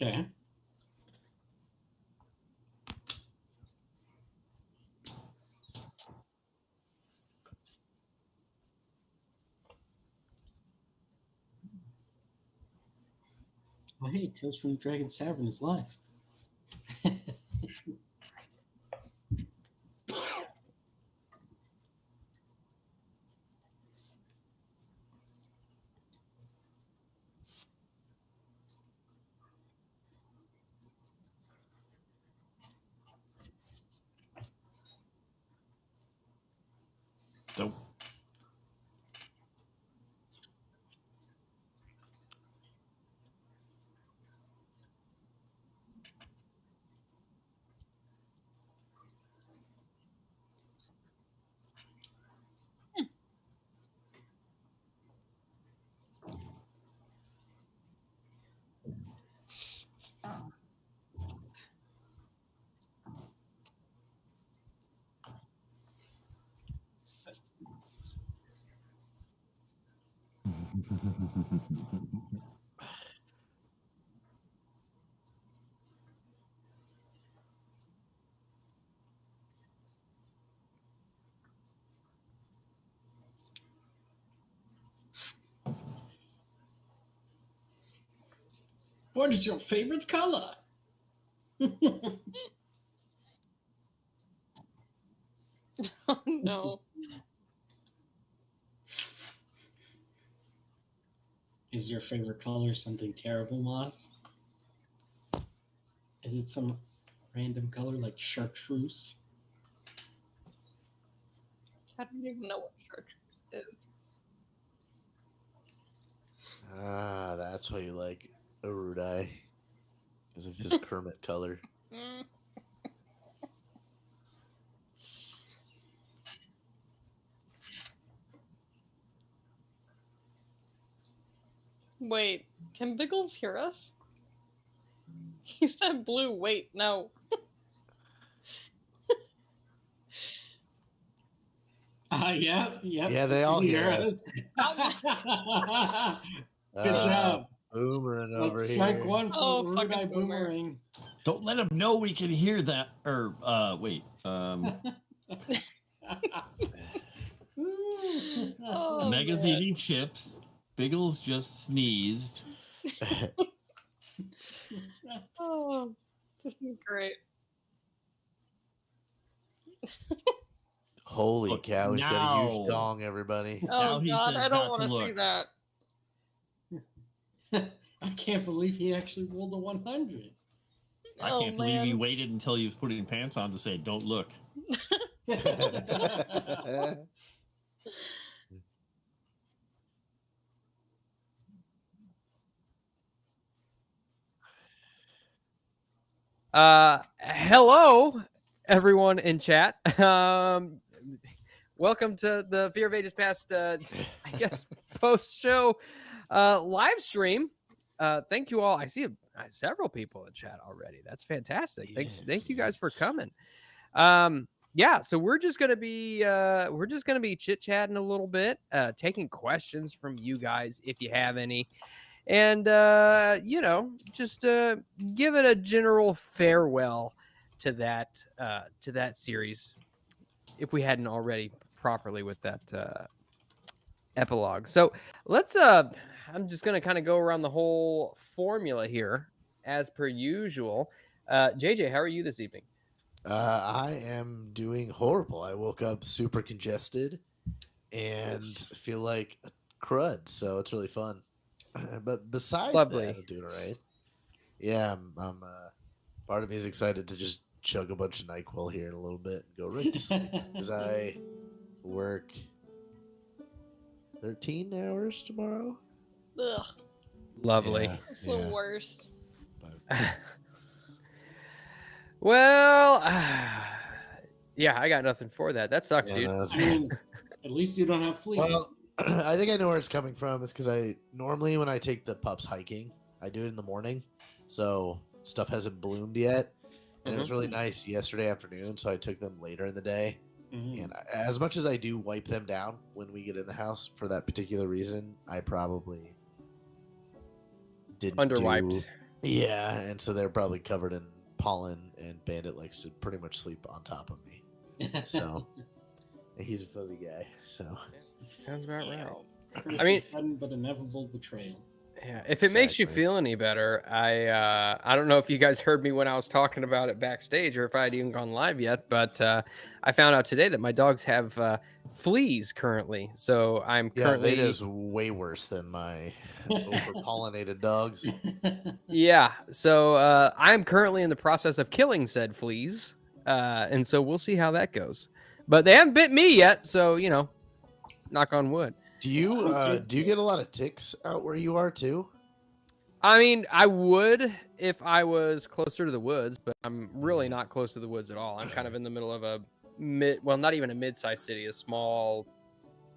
Okay. Well, hey, Tales from the Dragon's Tavern is live. So, What is your favorite color? Oh no. Is your favorite color something terrible, Moss? Is it some random color like chartreuse? I don't even know what chartreuse is. Ah, that's why you like Arudai. Because of his Kermit color. Wait, can Biggles hear us? He said blue. Wait, no. Yeah. Yeah, they all hear us. Good job. Boomering over Let's here. strike one for Oh, Rudai fucking boomer. Boomerang. don't let him know we can hear that. Or, wait. Oh, Mega's man. eating chips. Biggles just sneezed. Oh, this is great. Holy Look, cow, he's got a huge now. dong, everybody. Oh Now he god, says I don't not to want to see look. that. I can't believe he actually rolled a 100. I Oh, can't believe he man. waited until he was putting pants on to say, don't look. Hello, everyone in chat. Welcome to the Fear of Ages Past, I guess, post-show live stream. Thank you all. I see several people in chat already. That's fantastic. Thank you guys for coming. Yeah, so we're just gonna be chit-chatting a little bit, taking questions from you guys if you have any. And just give it a general farewell to that series, if we hadn't already properly with that epilogue. So let's I'm just gonna kind of go around the whole formula here as per usual. JJ, how are you this evening? I am doing horrible. I woke up super congested and feel like a crud, so it's really fun. But besides Lovely. that, I'm doing all right. Yeah, I'm part of me is excited to just chug a bunch of NyQuil here in a little bit and go right to sleep because I work 13 hours tomorrow. Ugh, Lovely. it's the worst. Well, yeah, I got nothing for that. That sucks, dude. No, I mean, at least you don't have fleas. well, I think I know where it's coming from. It's because I normally when I take the pups hiking, I do it in the morning, so stuff hasn't bloomed yet, and it was really nice yesterday afternoon. So I took them later in the day, and as much as I do wipe them down when we get in the house for that particular reason, I probably didn't Underwiped. Yeah, and so they're probably covered in pollen, and Bandit likes to pretty much sleep on top of me. So he's a fuzzy guy. So Sounds about right. Curse I mean- is sudden but inevitable betrayal. Yeah, if it makes you Exactly. feel any better, I don't know if you guys heard me when I was talking about it backstage, or if I had even gone live yet, but I found out today that my dogs have fleas currently. So I'm yeah, currently that is way worse than my over-pollinated dogs. yeah. So I'm currently in the process of killing said fleas, and so we'll see how that goes. But they haven't bit me yet, so knock on wood. Do you get a lot of ticks out where you are too? I mean, I would if I was closer to the woods, but I'm really not close to the woods at all. I'm kind of in the middle of a not even a mid-sized city, a small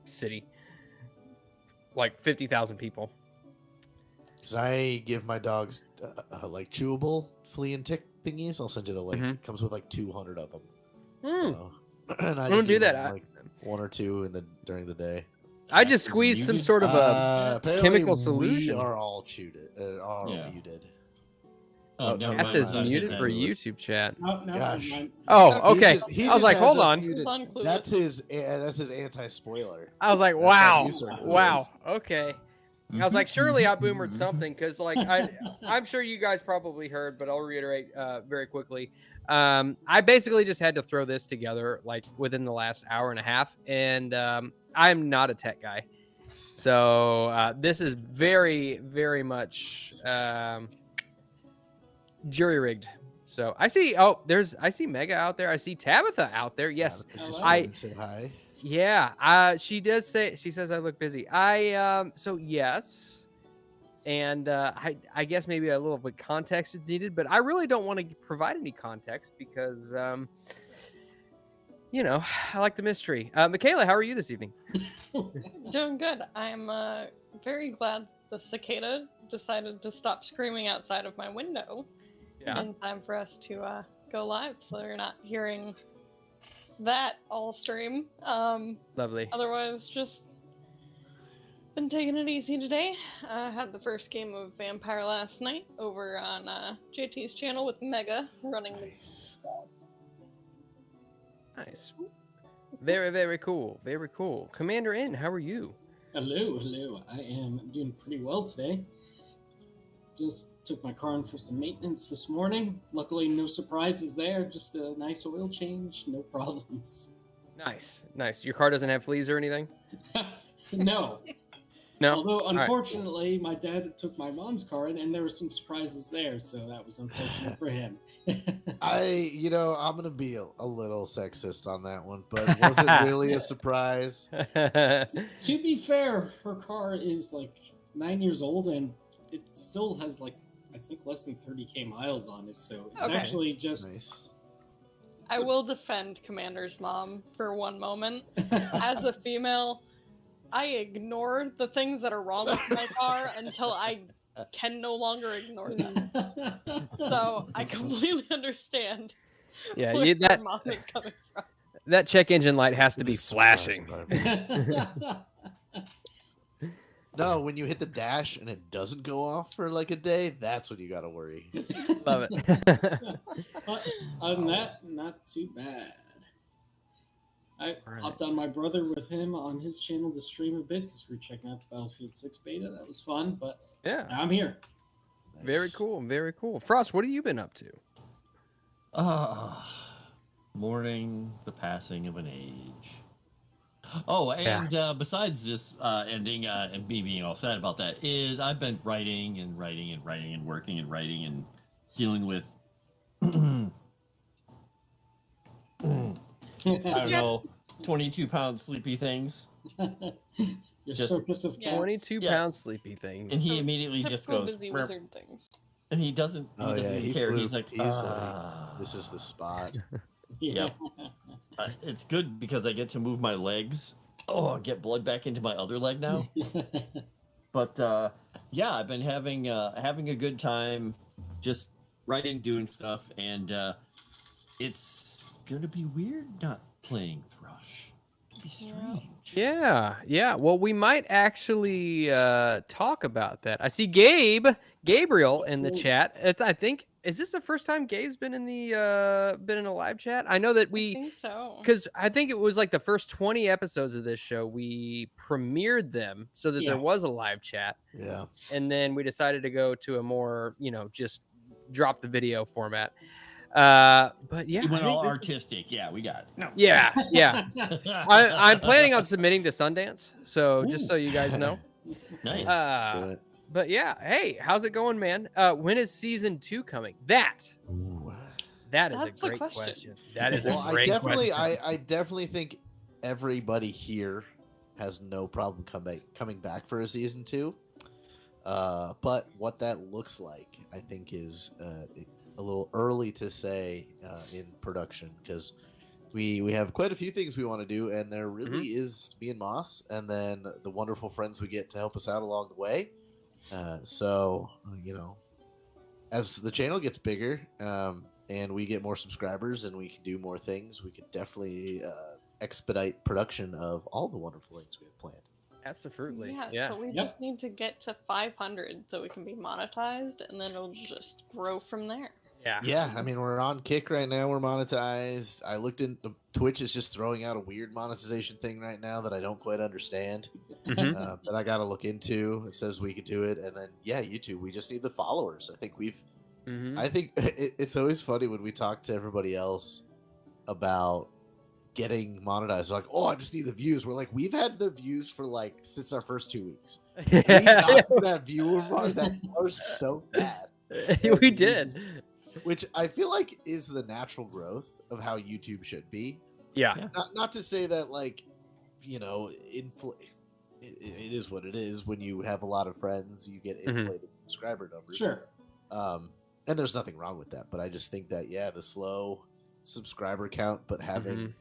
city, like 50,000 people. Because I give my dogs like chewable flea and tick thingies. I'll send you the link. Mhm. It comes with like 200 of them. Hmm. So, and I I'm gonna just do use that. them, like one or two during the day. I just squeezed some Muted? sort of a Apparently chemical We solution. are all Yeah. muted. Oh, Oh, never That mind. says I was muted just for adding this. YouTube chat. No, Gosh. never mind. Oh, okay. He I was just like, has hold us on. muted. It's uncluded. That's his anti-spoiler. I was like, That's how wow, you circle wow, this. okay. I was like, surely I boomered something because, like, I'm sure you guys probably heard, but I'll reiterate very quickly. I basically just had to throw this together like within the last hour and a half, and I'm not a tech guy, so this is very, very much jury rigged. So I see. Oh, I see Mega out there. I see Tabitha out there. Yes. Yeah, just I- wanted to say hi. Yeah, she does say, she says I look busy. So yes, and I guess maybe a little bit context is needed, but I really don't want to provide any context because I like the mystery. Michaela, how are you this evening? Doing good. I'm very glad the cicada decided to stop screaming outside of my window in time for us to go live, so you're not hearing that all stream. Lovely. Otherwise, just been taking it easy today. I had the first game of Vampire last night over on JT's channel with Mega running Nice. Very, very cool. Very cool. Commander N, how are you? Hello. I am doing pretty well today. Just took my car in for some maintenance this morning. Luckily, no surprises there. Just a nice oil change, no problems. Nice. Your car doesn't have fleas or anything? No. No. Although, right, cool. unfortunately, my dad took my mom's car in, and there were some surprises there, so that was unfortunate for him. I'm gonna be a little sexist on that one, but was it really a surprise? To be fair, her car is like 9 years old, and it still has like I think less than 30k miles on it. So it's Okay. actually just. Nice. I will defend Commander's mom for one moment. As a female, I ignore the things that are wrong with my car until I can no longer ignore them. So I completely understand Yeah, where that your mom is coming from. that check engine light has to be This is flashing. No, when you hit the dash and it doesn't go off for like a day, that's when you gotta worry. Love it. But other than that, not too bad. I Right. hopped on my brother with him on his channel to stream a bit because we were checking out the Battlefield 6 beta. That was fun, but Yeah, now I'm here. very Nice. cool. Very cool. Frost, what have you been up to? Mourning the passing of an age. Oh, and besides this ending and me being all sad about that, is I've been writing and writing and writing and working and writing and dealing with I don't know, 22-pound sleepy things. Your Just- circus of Yeah. cats. 22-pound sleepy things. And he So, immediately just Typical goes, busy "Burp," wizard things. and he doesn't even he care. flew. He's like, He's like, this is the spot. Yeah. It's good because I get to move my legs. Oh, I get blood back into my other leg now. But yeah, I've been having a good time, just writing, doing stuff, and it's gonna be weird not playing Thrush. Be strange. Yeah. Well, we might actually talk about that. I see Gabriel in the chat. I think is this the first time Gabe's been in a live chat? I know that I think so. because I think it was like the first 20 episodes of this show we premiered them so that there Yeah. was a live chat, Yeah. and then we decided to go to a more just drop the video format. But yeah, You went I think all this is- artistic. Yeah, we got it. No. Yeah. I'm planning on submitting to Sundance, so just so you guys know. Nice. Do it. But yeah, hey, how's it going, man? When is season 2 coming? That is That's a the great question. question. That is Well, a great question. I definitely think everybody here has no problem coming back for a season 2. But what that looks like, I think, is a little early to say in production, because we have quite a few things we want to do, and there really is me and Moss, and then the wonderful friends we get to help us out along the way. So as the channel gets bigger, and we get more subscribers, and we can do more things, we could definitely expedite production of all the wonderful things we have planned. Absolutely. Yeah, so we just need to get to 500 so we can be monetized, and then it'll just grow from there. Yeah, I mean, we're on Kick right now. We're monetized. I looked in. Twitch is just throwing out a weird monetization thing right now that I don't quite understand. That I got to look into. It says we could do it, and then YouTube. We just need the followers. I think I think it's always funny when we talk to everybody else about getting monetized. They're like, oh, I just need the views. We're like, we've had the views for since our first 2 weeks. We got that viewer that was so fast. We did. Which I feel like is the natural growth of how YouTube should be. Yeah. Not to say that it is what it is. When you have a lot of friends, you get inflated subscriber numbers. Sure. And there's nothing wrong with that. But I just think that the slow subscriber count, but having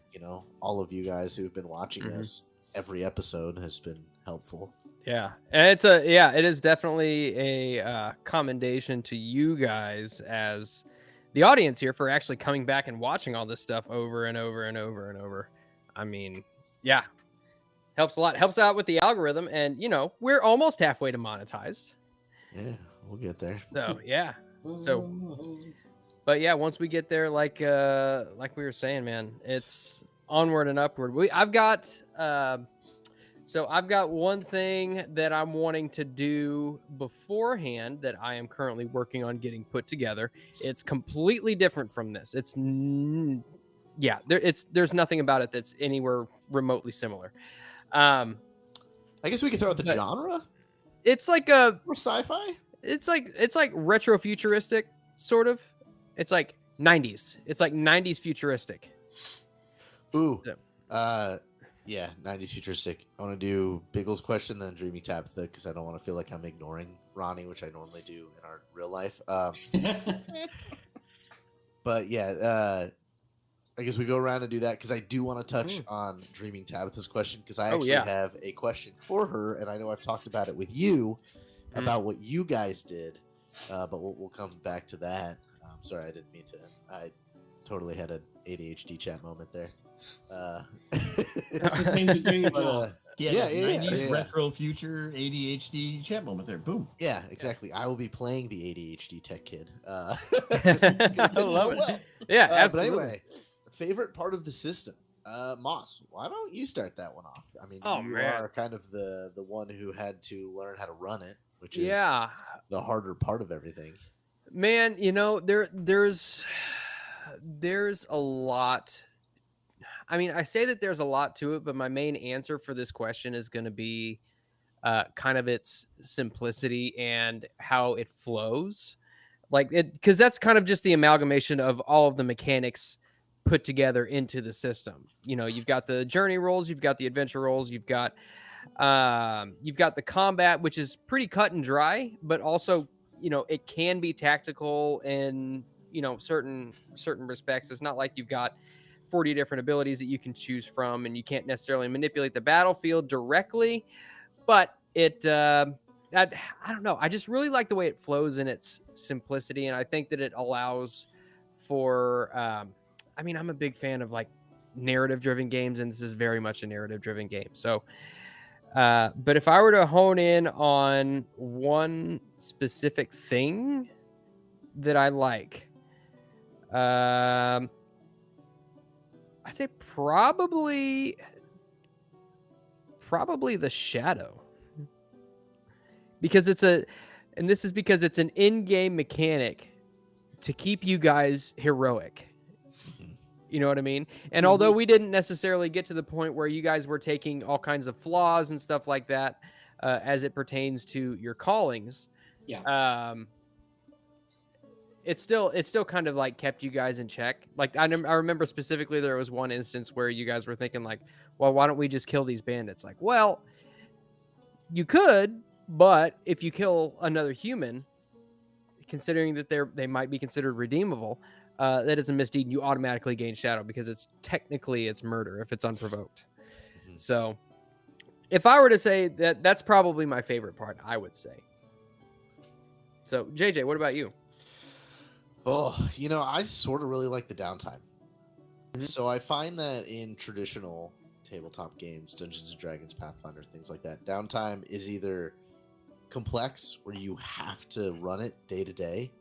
all of you guys who've been watching us every episode has been helpful. Yeah, and it is definitely a commendation to you guys as the audience here for actually coming back and watching all this stuff over and over and over and over. I mean, yeah, helps a lot. Helps out with the algorithm, and we're almost halfway to monetized. Yeah, we'll get there. So yeah, but yeah, once we get there, like we were saying, man, it's onward and upward. I've got one thing that I'm wanting to do beforehand that I am currently working on getting put together. It's completely different from this. There's nothing about it that's anywhere remotely similar. I guess we could throw out the genre. It's like or sci-fi. It's like retro futuristic sort of. It's like 90s. It's like 90s futuristic. Ooh. Yeah, 90s futuristic. I want to do Biggles' question, then Dreamy Tabitha, because I don't want to feel like I'm ignoring Ronnie, which I normally do in our real life. But yeah, I guess we go around and do that, because I do want to touch on Dreaming Tabitha's question, because I actually have a question for her, and I know I've talked about it with you, about what you guys did, but we'll come back to that. Sorry, I didn't mean to. I totally had an ADHD chat moment there. That just means you're doing your job. Yeah, 90s retro future ADHD chat moment there. Boom. Yeah, exactly. I will be playing the ADHD tech kid. I love it. Yeah, absolutely. But anyway, favorite part of the system. Moss, why don't you start that one off? I mean, you are kind of the one who had to learn how to run it, which is the harder part of everything. Man, there's a lot. I mean, I say that there's a lot to it, but my main answer for this question is going to be kind of its simplicity and how it flows. Because that's kind of just the amalgamation of all of the mechanics put together into the system. You've got the journey roles, you've got the adventure roles, you've got the combat, which is pretty cut and dry, but also, it can be tactical in, certain respects. It's not like you've got 40 different abilities that you can choose from, and you can't necessarily manipulate the battlefield directly, but I don't know. I just really like the way it flows in its simplicity, and I think that it allows for, I'm a big fan of narrative-driven games, and this is very much a narrative-driven game. So, but if I were to hone in on one specific thing that I like, I'd say probably the shadow, because this is because it's an in-game mechanic to keep you guys heroic. You know what I mean? And although we didn't necessarily get to the point where you guys were taking all kinds of flaws and stuff like that, as it pertains to your callings, it's still kind of like kept you guys in check. Like I remember specifically there was one instance where you guys were thinking like, well, why don't we just kill these bandits? Like, well, you could, but if you kill another human, considering that they might be considered redeemable, that is a misdeed, and you automatically gain shadow because it's murder if it's unprovoked. So if I were to say that's probably my favorite part, I would say. So JJ, what about you? Oh, I sort of really like the downtime. So I find that in traditional tabletop games, Dungeons and Dragons, Pathfinder, things like that, downtime is either complex, where you have to run it day to day.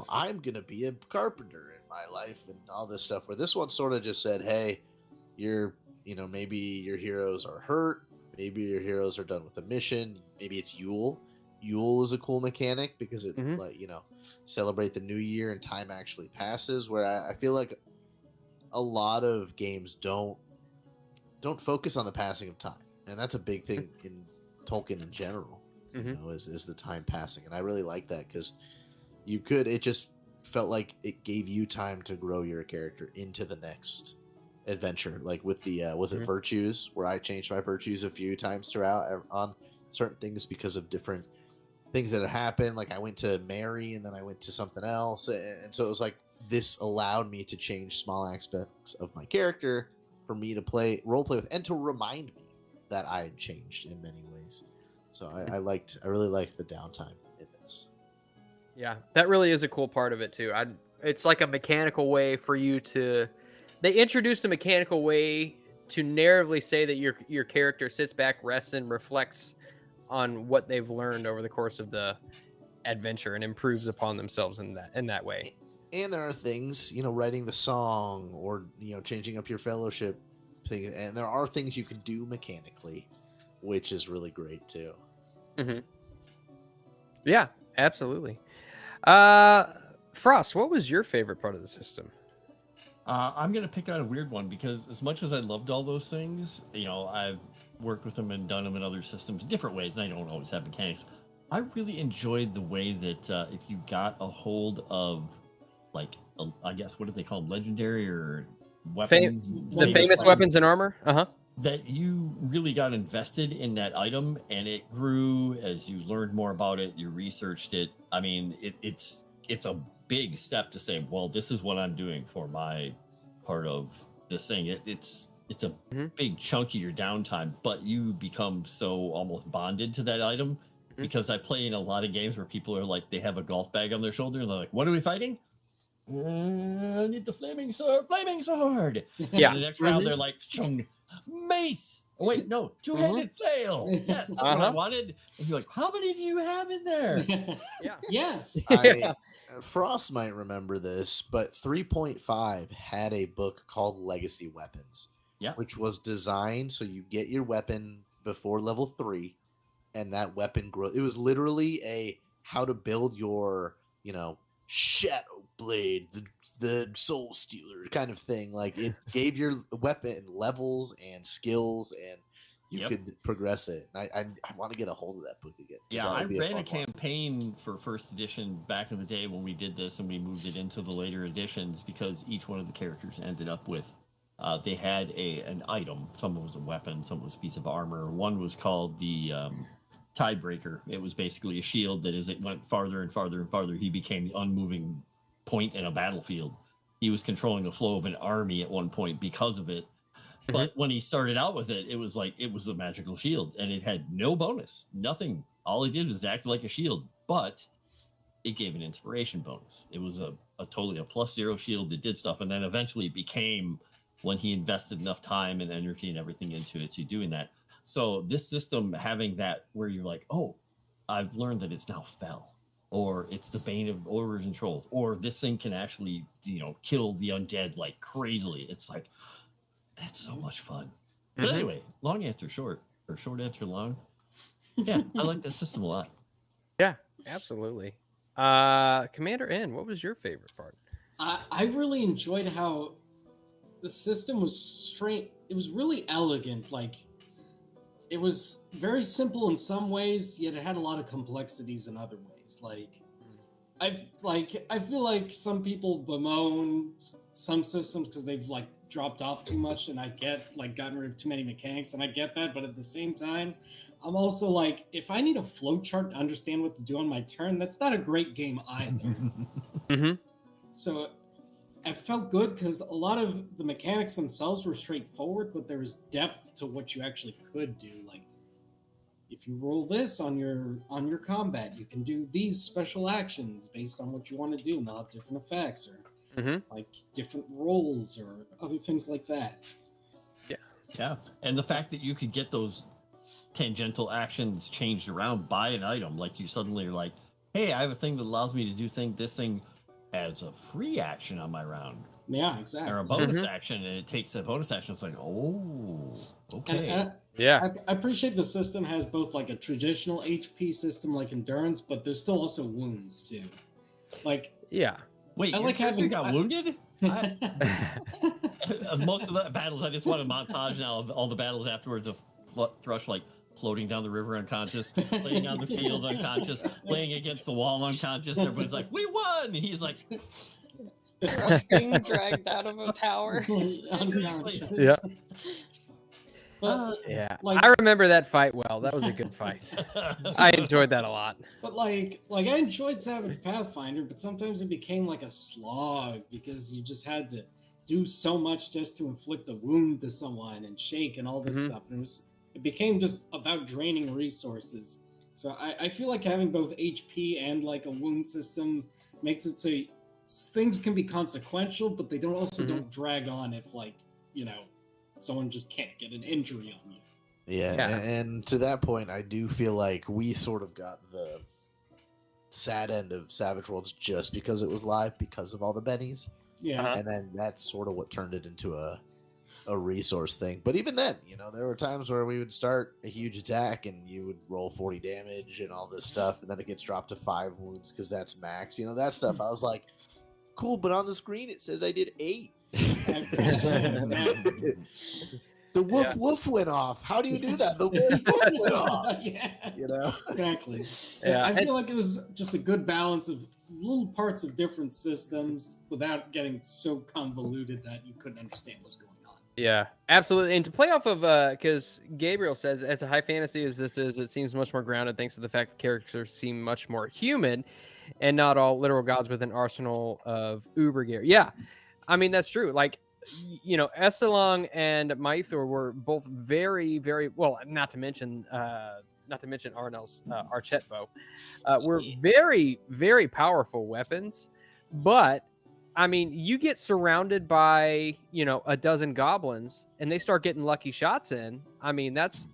I'm gonna be a carpenter in my life and all this stuff, where this one sort of just said, hey, maybe your heroes are hurt, maybe your heroes are done with a mission, maybe it's Yule is a cool mechanic because it celebrate the new year and time actually passes, where I feel like a lot of games don't focus on the passing of time, and that's a big thing in Tolkien in general. Is the time passing, and I really like that because it just felt like it gave you time to grow your character into the next adventure, like with the it virtues, where I changed my virtues a few times throughout on certain things because of different things that had happened. Like I went to Mary and then I went to something else, and so it was like this allowed me to change small aspects of my character for me to role play with, and to remind me that I had changed in many ways. So I really liked the downtime in this. Yeah, that really is a cool part of it too. It's like a mechanical way for you to. They introduced a mechanical way to narratively say that your character sits back, rests, and reflects on what they've learned over the course of the adventure and improves upon themselves in that way. And there are things, writing the song or changing up your fellowship thing, and there are things you can do mechanically, which is really great too. Yeah, absolutely. Frost, what was your favorite part of the system? I'm going to pick out a weird one because as much as I loved all those things, I've worked with them and done them in other systems different ways, and I don't always have mechanics. I really enjoyed the way that if you got a hold of, like, I guess, what do they call them? Legendary or weapons? The famous weapons and armor? That you really got invested in that item, and it grew as you learned more about it, you researched it. I mean, it's a big step to say, well, this is what I'm doing for my part of this thing. It's a big chunk of your downtime, but you become so almost bonded to that item, because I play in a lot of games where people are like, they have a golf bag on their shoulder and they're like, what are we fighting? I need the flaming sword. Yeah. And the next round they're like, mace. Oh, wait, no, two-handed flail. Yes, that's what I wanted. And you're like, how many do you have in there? Yeah. Yes. Frost might remember this, but 3.5 had a book called Legacy Weapons, which was designed so you get your weapon before level 3, and that weapon grow. It was literally a how to build your, Shadow Blade, the Soul Stealer kind of thing. Like, it gave your weapon levels and skills, and you could progress it. I want to get a hold of that book again. Yeah, I ran a campaign for first edition back in the day when we did this, and we moved it into the later editions because each one of the characters ended up with they had an item. Some was a weapon, some was a piece of armor. One was called the Tidebreaker. It was basically a shield that as it went farther and farther and farther, he became the unmoving point in a battlefield. He was controlling the flow of an army at one point because of it. But when he started out with it, it was like it was a magical shield, and it had no bonus, nothing. All it did was act like a shield, but it gave an inspiration bonus. It was a totally a +0 shield that did stuff, and then eventually it became when he invested enough time and energy and everything into it to doing that. So this system having that where you're like, oh, I've learned that it's now fell, or it's the bane of orcs and trolls, or this thing can actually, kill the undead like crazily. It's like, that's so much fun. But anyway, long answer short, or short answer long. Yeah, I like that system a lot. Yeah, absolutely. Commander N, what was your favorite part? I really enjoyed how the system was straight. It was really elegant. Like, it was very simple in some ways, yet it had a lot of complexities in other ways. I feel like some people bemoan some systems because they've like dropped off too much, and I get like gotten rid of too many mechanics, and I get that. But at the same time, I'm also like, if I need a flowchart to understand what to do on my turn, that's not a great game either. So I felt good because a lot of the mechanics themselves were straightforward, but there was depth to what you actually could do. Like, if you roll this on your combat, you can do these special actions based on what you want to do, and they'll have different effects, or like different rolls, or other things like that. Yeah, and the fact that you could get those tangential actions changed around by an item, like you suddenly are like, hey, I have a thing that allows me to do this thing as a free action on my round. Yeah, exactly. Or a bonus action, and it takes that bonus action. It's like, oh, okay. I appreciate the system has both like a traditional HP system like endurance, but there's still also wounds too. Like, wait, I like having got wounded. Most of the battles, I just want a montage now of all the battles afterwards of Thrush like floating down the river unconscious, laying on the field unconscious, laying against the wall unconscious, and everybody's like, we won! And he's like, being dragged out of a tower. Yeah. But, I remember that fight well. That was a good fight. I enjoyed that a lot. But I enjoyed Savage Pathfinder, but sometimes it became like a slog because you just had to do so much just to inflict a wound to someone and shake and all this stuff. And it became just about draining resources. So I feel like having both HP and like a wound system makes it so things can be consequential, but they don't drag on if someone just can't get an injury on you. Yeah. And to that point, I do feel like we sort of got the sad end of Savage Worlds just because it was live because of all the bennies. Yeah. And then that's sort of what turned it into a resource thing. But even then, there were times where we would start a huge attack and you would roll 40 damage and all this stuff, and then it gets dropped to 5 wounds because that's max. That stuff. I was like, cool, but on the screen it says I did 8. The woof went off. How do you do that? The woof went off. Exactly. Yeah. I feel like it was just a good balance of little parts of different systems without getting so convoluted that you couldn't understand what's going on. Yeah, absolutely. And to play off of, because Gabriel says, as a high fantasy as this is, it seems much more grounded thanks to the fact the characters seem much more human and not all literal gods with an arsenal of uber gear. Yeah, I mean, that's true. Like, Estelong and Mythor were both very, very well. Not to mention Aranel's Archette bow, were very, very powerful weapons. But I mean, you get surrounded by a dozen goblins, and they start getting lucky shots in. I mean, that's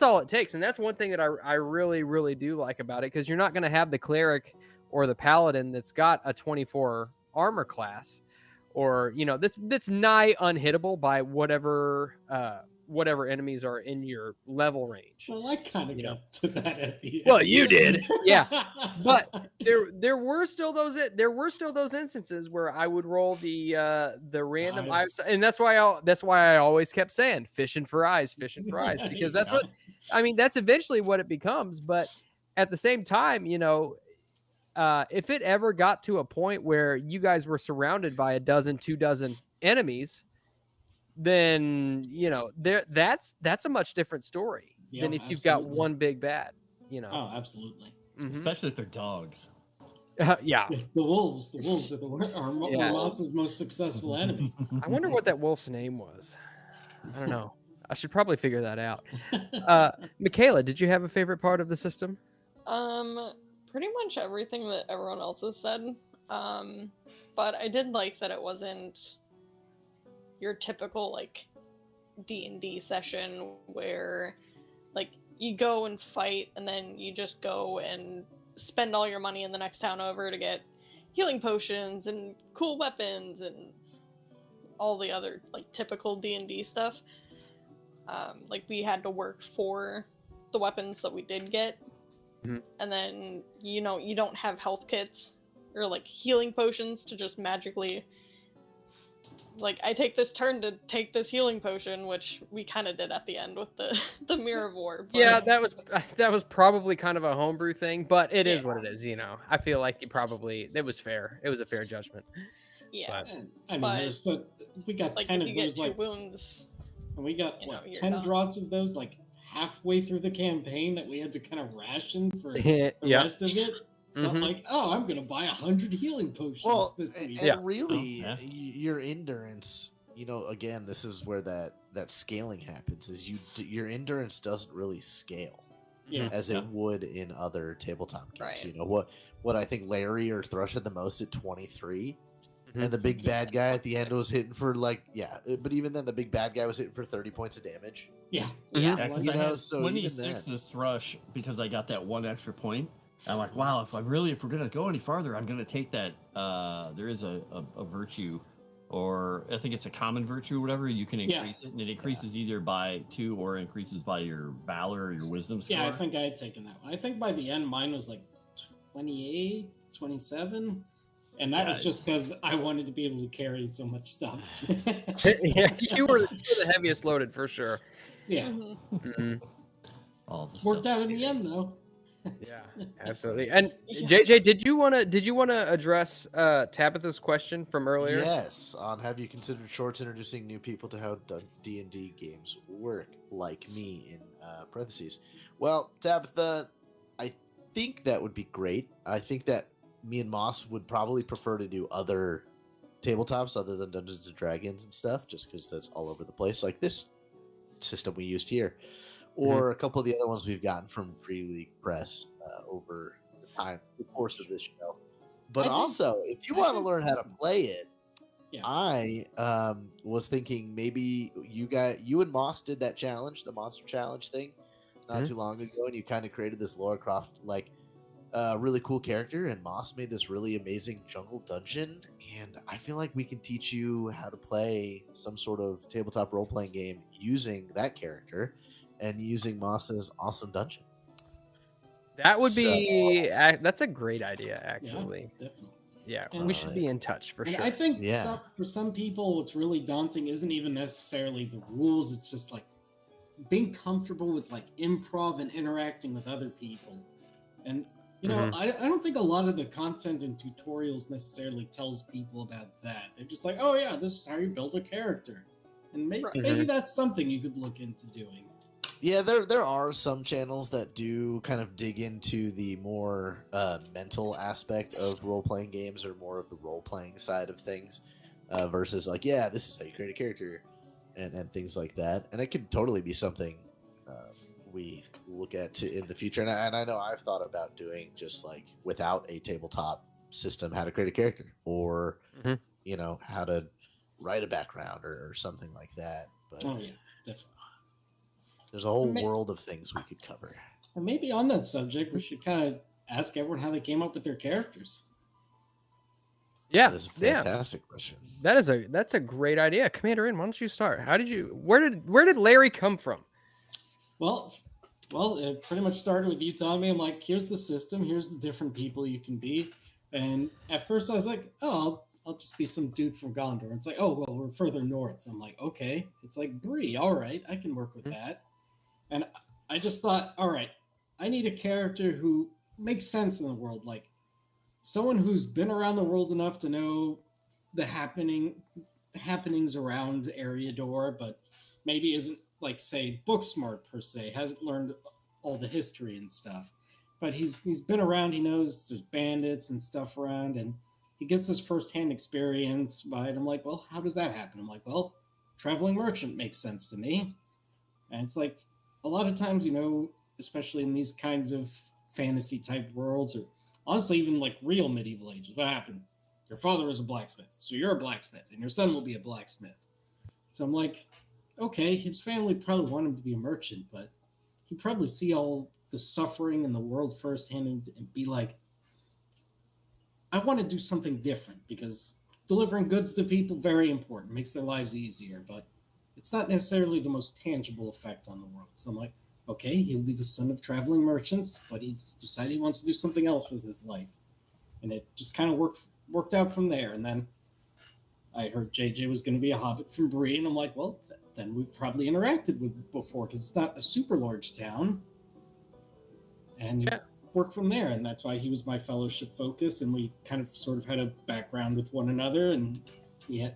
all it takes, and that's one thing that I really, really do like about it, because you're not going to have the cleric or the paladin that's got a 24 armor class, or that's nigh unhittable by whatever enemies are in your level range. Well, I kind of got to that at the end. Well, you did, yeah. But there were still those instances where I would roll the random eyes, and that's why I always kept saying fishing for eyes, because that's what I mean. That's eventually what it becomes. But at the same time, if it ever got to a point where you guys were surrounded by a dozen, 2 dozen enemies, then that's a much different story than if you've got one big bad. Oh, absolutely. Especially if they're dogs. Yeah. The wolves are Moss's most successful enemy. I wonder what that wolf's name was. I don't know. I should probably figure that out. Michaela, did you have a favorite part of the system? Pretty much everything that everyone else has said. But I did like that it wasn't your typical like D&D session where like you go and fight and then you just go and spend all your money in the next town over to get healing potions and cool weapons and all the other like typical D&D stuff. Like we had to work for the weapons that we did get. And then you don't have health kits or like healing potions to just magically, like, I take this turn to take this healing potion, which we kind of did at the end with the Miragar. Yeah, that was probably kind of a homebrew thing, but it is what it is. I feel like it was fair. It was a fair judgment. Yeah, I mean, we got like 10 if of you those, get two like, wounds, and we got you're 10 done. draughts of those, like halfway through the campaign that we had to kind of ration for the Yeah. rest of it. It's not like, oh, I'm gonna buy 100 healing potions this week. And really, your endurance, again, this is where that scaling happens. Is your endurance doesn't really scale as it would in other tabletop games. Right. What I think Larry or Thrush had the most at 23, and the big bad guy at the end was hitting for but even then the big bad guy was hitting for 30 points of damage. Yeah. Because I had 26 this Thrush because I got that one extra point. I'm like, wow, if we're gonna go any farther, I'm gonna take that. There is a virtue, or I think it's a common virtue, or whatever. You can increase it, and it increases either by 2 or increases by your valor or your wisdom score. Yeah, I think I had taken that one. I think by the end mine was like 28, 27. And that was just because I wanted to be able to carry so much stuff. Yeah, you were the heaviest loaded for sure. Yeah. All the Worked stuff. out in the end, though. Yeah, absolutely. And JJ, did you want to address Tabitha's question from earlier? Yes. On have you considered shorts introducing new people to how D&D games work, like me in parentheses? Well, Tabitha, I think that would be great. I think that me and Moss would probably prefer to do other tabletops other than Dungeons and Dragons and stuff, just because that's all over the place, like this system we used here. Or a couple of the other ones we've gotten from Free League Press over the course of this show. But also, if you want to learn how to play it, I was thinking maybe you and Moss did that challenge, the Monster Challenge thing, not too long ago, and you kind of created this Lara Croft really cool character, and Moss made this really amazing jungle dungeon, and I feel like we can teach you how to play some sort of tabletop role-playing game using that character and using Moss's awesome dungeon. That would be that's a great idea, actually. Yeah, definitely. Yeah, we should be in touch for sure. I think for some people, what's really daunting isn't even necessarily the rules. It's just like being comfortable with like improv and interacting with other people. And I don't think a lot of the content and tutorials necessarily tells people about that. They're just like, oh yeah, this is how you build a character, and maybe that's something you could look into doing. Yeah, there are some channels that do kind of dig into the more mental aspect of role-playing games, or more of the role-playing side of things, versus like, yeah, this is how you create a character, and things like that. And it could totally be something we look at in the future. And I know I've thought about doing just like without a tabletop system, how to create a character, or how to write a background or something like that. But oh yeah, definitely. There's a whole world of things we could cover. And maybe on that subject, we should kind of ask everyone how they came up with their characters. Yeah, that's a fantastic question. That's a great idea, Commander In. Why don't you start? Where did Larry come from? Well, it pretty much started with you telling me, I'm like, here's the system, here's the different people you can be. And at first I was like, oh, I'll just be some dude from Gondor. It's like, oh, well, we're further north. I'm like, okay. It's like Bree, all right, I can work with that. And I just thought, all right, I need a character who makes sense in the world. Like, someone who's been around the world enough to know the happenings around Eriador, but maybe isn't, like, say, book smart per se, hasn't learned all the history and stuff. But he's been around, he knows there's bandits and stuff around, and he gets his first-hand experience by it. I'm like, well, how does that happen? I'm like, well, traveling merchant makes sense to me. And it's like, a lot of times, especially in these kinds of fantasy-type worlds, or honestly, even like real medieval ages, what happened? Your father was a blacksmith, so you're a blacksmith, and your son will be a blacksmith. So I'm like, okay, his family probably want him to be a merchant, but he'd probably see all the suffering in the world firsthand and be like, I want to do something different because delivering goods to people, very important, makes their lives easier, but it's not necessarily the most tangible effect on the world. So I'm like, okay, he'll be the son of traveling merchants, but he's decided he wants to do something else with his life. And it just kind of worked out from there. And then I heard JJ was going to be a Hobbit from Bree, and I'm like, well, then we've probably interacted with before because it's not a super large town. And it worked from there, and that's why he was my fellowship focus, and we kind of sort of had a background with one another, and we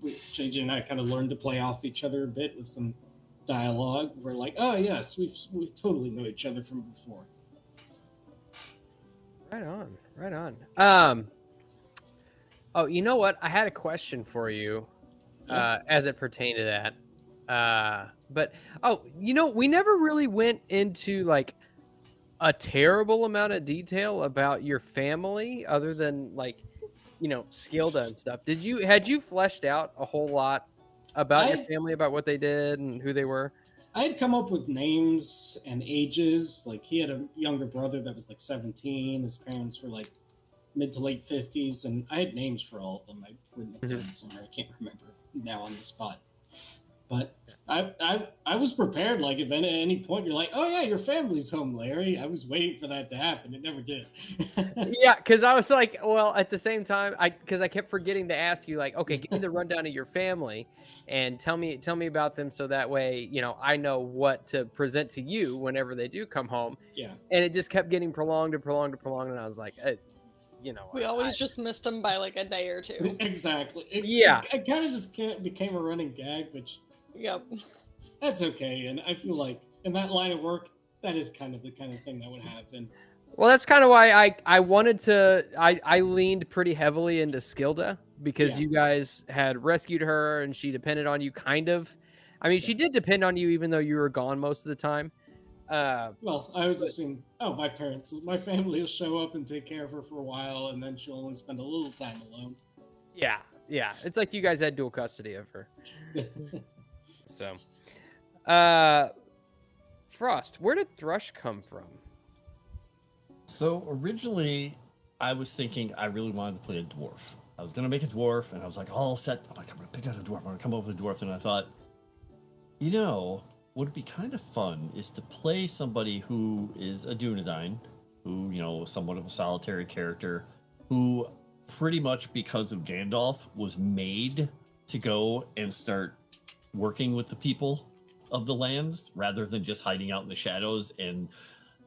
JJ and I kind of learned to play off each other a bit with some dialogue. We're like, oh yes, we totally know each other from before. Right on. Oh, you know what? I had a question for you, as it pertained to that. But we never really went into like a terrible amount of detail about your family, other than like, Skilda and stuff. Had you fleshed out a whole lot about your family, about what they did and who they were? I had come up with names and ages. Like, he had a younger brother that was like 17. His parents were like mid to late 50s, and I had names for all of them. I've written it down somewhere. I can't remember now on the spot. But I was prepared. Like, if at any point you're like, oh yeah, your family's home, Larry. I was waiting for that to happen. It never did. Yeah, because I was like, well, at the same time, because I kept forgetting to ask you, like, okay, give me the rundown of your family and tell me about them, so that way, I know what to present to you whenever they do come home. Yeah. And it just kept getting prolonged, and I was like, we always just missed them by like a day or two. Exactly. It kind of just became a running gag, which. Yep. That's okay, and I feel like in that line of work, that is kind of the kind of thing that would happen. Well, that's kind of why I wanted to. I leaned pretty heavily into Skilda, because you guys had rescued her and she depended on you, kind of. I mean, she did depend on you, even though you were gone most of the time. Well, I always assumed, my family will show up and take care of her for a while, and then she'll only spend a little time alone. Yeah. It's like you guys had dual custody of her. So, Frost, where did Thrush come from? So originally, I was thinking I really wanted to play a dwarf. I was going to make a dwarf, and I was like all set. I'm like, I'm going to pick out a dwarf. I'm going to come up with a dwarf. And I thought, what would be kind of fun is to play somebody who is a Dunedain, who, somewhat of a solitary character, who pretty much because of Gandalf was made to go and start working with the people of the lands rather than just hiding out in the shadows and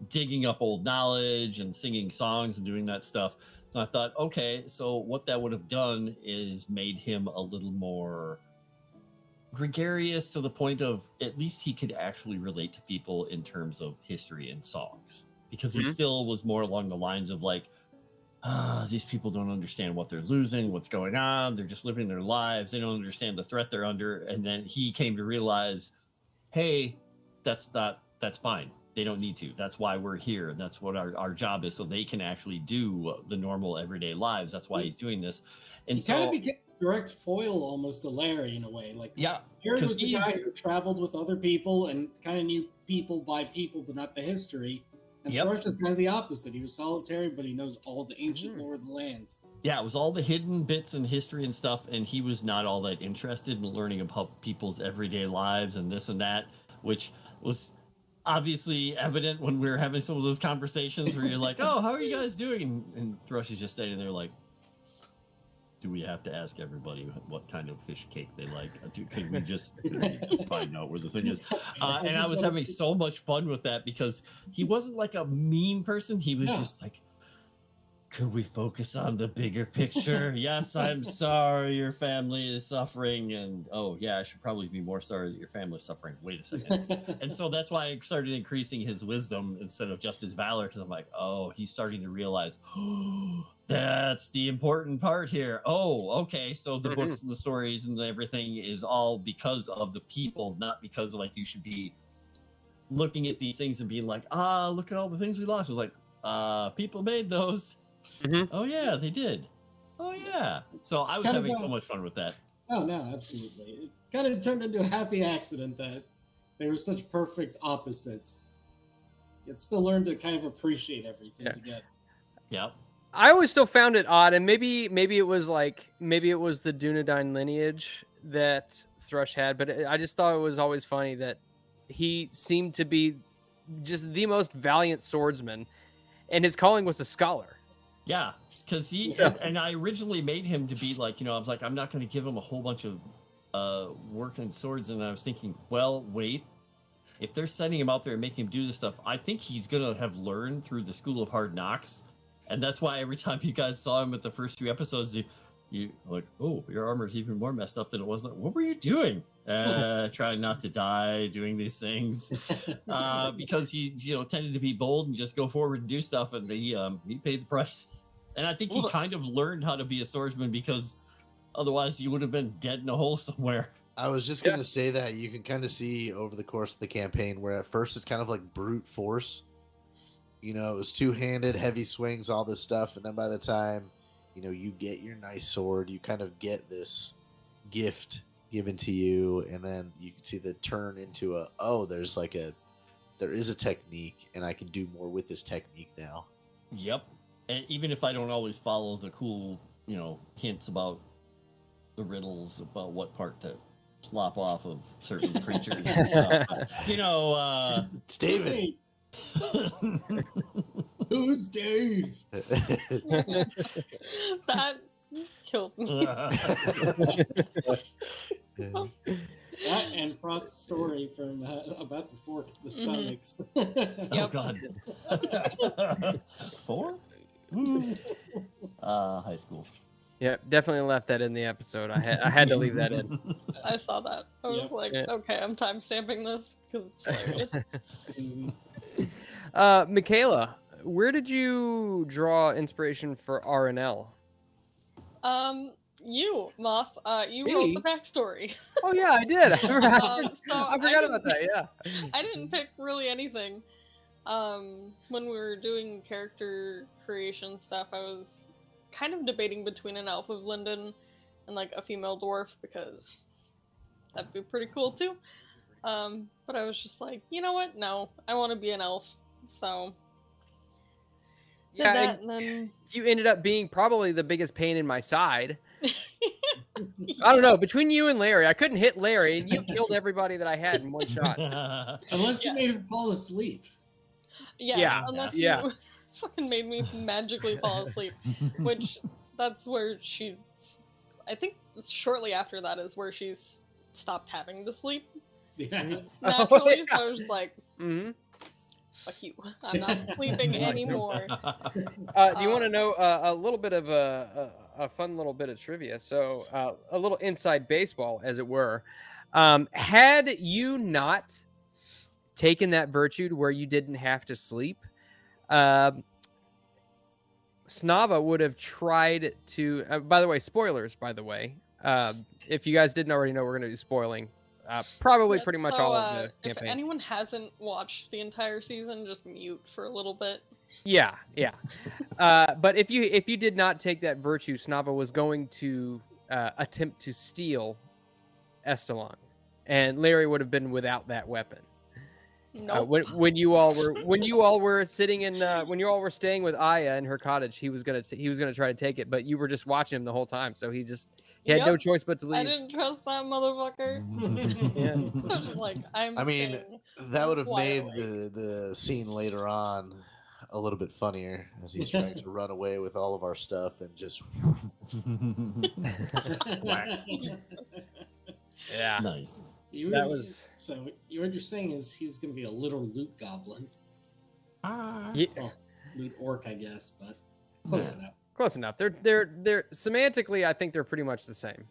digging up old knowledge and singing songs and doing that stuff. And I thought, okay, so what that would have done is made him a little more gregarious, to the point of at least he could actually relate to people in terms of history and songs, because he still was more along the lines of like, these people don't understand what they're losing, what's going on. They're just living their lives. They don't understand the threat they're under. And then he came to realize, hey, that's fine. They don't need to. That's why we're here. And that's what our job is, so they can actually do the normal everyday lives. That's why he's doing this. And he kind of became a direct foil almost to Larry in a way. Like, yeah, Larry was the guy who traveled with other people and kind of knew people by people, but not the history. And Thrush is kind of the opposite. He was solitary, but he knows all the ancient lore of the land. Yeah, it was all the hidden bits and history and stuff, and he was not all that interested in learning about people's everyday lives and this and that, which was obviously evident when we were having some of those conversations where you're like, oh, how are you guys doing? And Thrush is just standing there like, do we have to ask everybody what kind of fish cake they like? Could we just find out where the thing is? And I was having so much fun with that, because he wasn't like a mean person. He was just like, could we focus on the bigger picture? Yes, I'm sorry your family is suffering. And, oh, yeah, I should probably be more sorry that your family is suffering. Wait a second. And so that's why I started increasing his wisdom instead of just his valor, because I'm like, oh, he's starting to realize, that's the important part here. Oh, okay. So the books and the stories and everything is all because of the people, not because like you should be looking at these things and being like, look at all the things we lost. It's like, people made those. Oh yeah, they did. Oh yeah. So I was having so much fun with that. Oh no, absolutely. It kind of turned into a happy accident that they were such perfect opposites. Yet still learned to kind of appreciate everything together. Yep. I always still found it odd, and maybe it was the Dunedain lineage that Thrush had, but I just thought it was always funny that he seemed to be just the most valiant swordsman, and his calling was a scholar. Yeah, because and I originally made him to be like, I was like, I'm not going to give him a whole bunch of work and swords, and I was thinking, well, wait, if they're sending him out there and making him do this stuff, I think he's going to have learned through the School of Hard Knocks. And that's why every time you guys saw him at the first 2 episodes, you like, oh, your armor's even more messed up than it was. What were you doing? Trying not to die, doing these things. Because he, tended to be bold and just go forward and do stuff, and he paid the price. And I think he kind of learned how to be a swordsman, because otherwise he would have been dead in a hole somewhere. I was just going to say that you can kind of see over the course of the campaign where at first it's kind of like brute force. It was two-handed, heavy swings, all this stuff. And then by the time, you get your nice sword, you kind of get this gift given to you. And then you can see the turn into there is a technique, and I can do more with this technique now. Yep. And even if I don't always follow the cool, hints about the riddles about what part to slop off of certain creatures and stuff. But, it's David. Who's Dave? That killed me. That and Frost's story from about the stomachs. Oh God. 4? High school. Yeah, definitely left that in the episode. I had to leave that in. I saw that. I was like, okay, I'm timestamping this because it's hilarious. Michaela, where did you draw inspiration for Aranel? You, Moth, you wrote the backstory. Oh yeah, I did. I I forgot about that. Yeah. I didn't pick really anything. When we were doing character creation stuff, I was kind of debating between an elf of Lindon and like a female dwarf, because that'd be pretty cool too. But I was just like, you know what? No, I want to be an elf. So did that, and then you ended up being probably the biggest pain in my side. I don't know, between you and Larry, I couldn't hit Larry, and you killed everybody that I had in one shot. Unless you made him fall asleep. Unless you fucking made me magically fall asleep, which that's where I think shortly after that is where she's stopped having to sleep naturally. So I was like, fuck you, I'm not sleeping anymore. Do you want to know a little bit of a fun little bit of trivia? So a little inside baseball, as it were. Had you not taken that virtue to where you didn't have to sleep, Snava would have tried to, by the way, spoilers, by the way, if you guys didn't already know, we're going to be spoiling probably pretty much all of the campaign. If anyone hasn't watched the entire season, just mute for a little bit. Yeah. But if you did not take that virtue, Snava was going to attempt to steal Estelon, and Larry would have been without that weapon. Nope. When you all were sitting in when you all were staying with Aya in her cottage, he was gonna try to take it, but you were just watching him the whole time, so he had no choice but to leave. I didn't trust that motherfucker. I was like, that would have made the scene later on a little bit funnier, as he's trying to run away with all of our stuff and just yeah, nice. So what you're saying is he was going to be a little loot goblin. Loot orc, I guess, but close enough. Close enough. They're semantically, I think they're pretty much the same.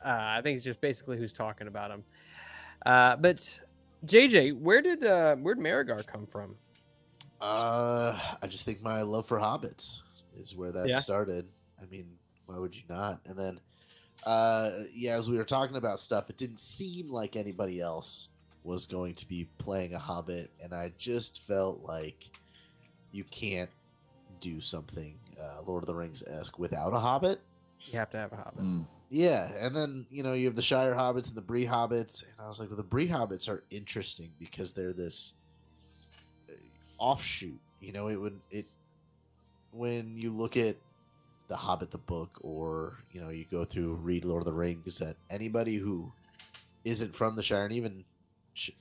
I think it's just basically who's talking about them. But JJ, where did Miragar come from? I just think my love for hobbits is where that started. I mean, why would you not? And then as we were talking about stuff, it didn't seem like anybody else was going to be playing a hobbit, and I just felt like you can't do something Lord of the Rings-esque without a hobbit. You have to have a hobbit. Yeah, and then you have the Shire Hobbits and the Bree Hobbits, and I was like, well, the Bree Hobbits are interesting because they're this offshoot. When you look at the Hobbit the book, or you go through read Lord of the Rings, that anybody who isn't from the Shire, and even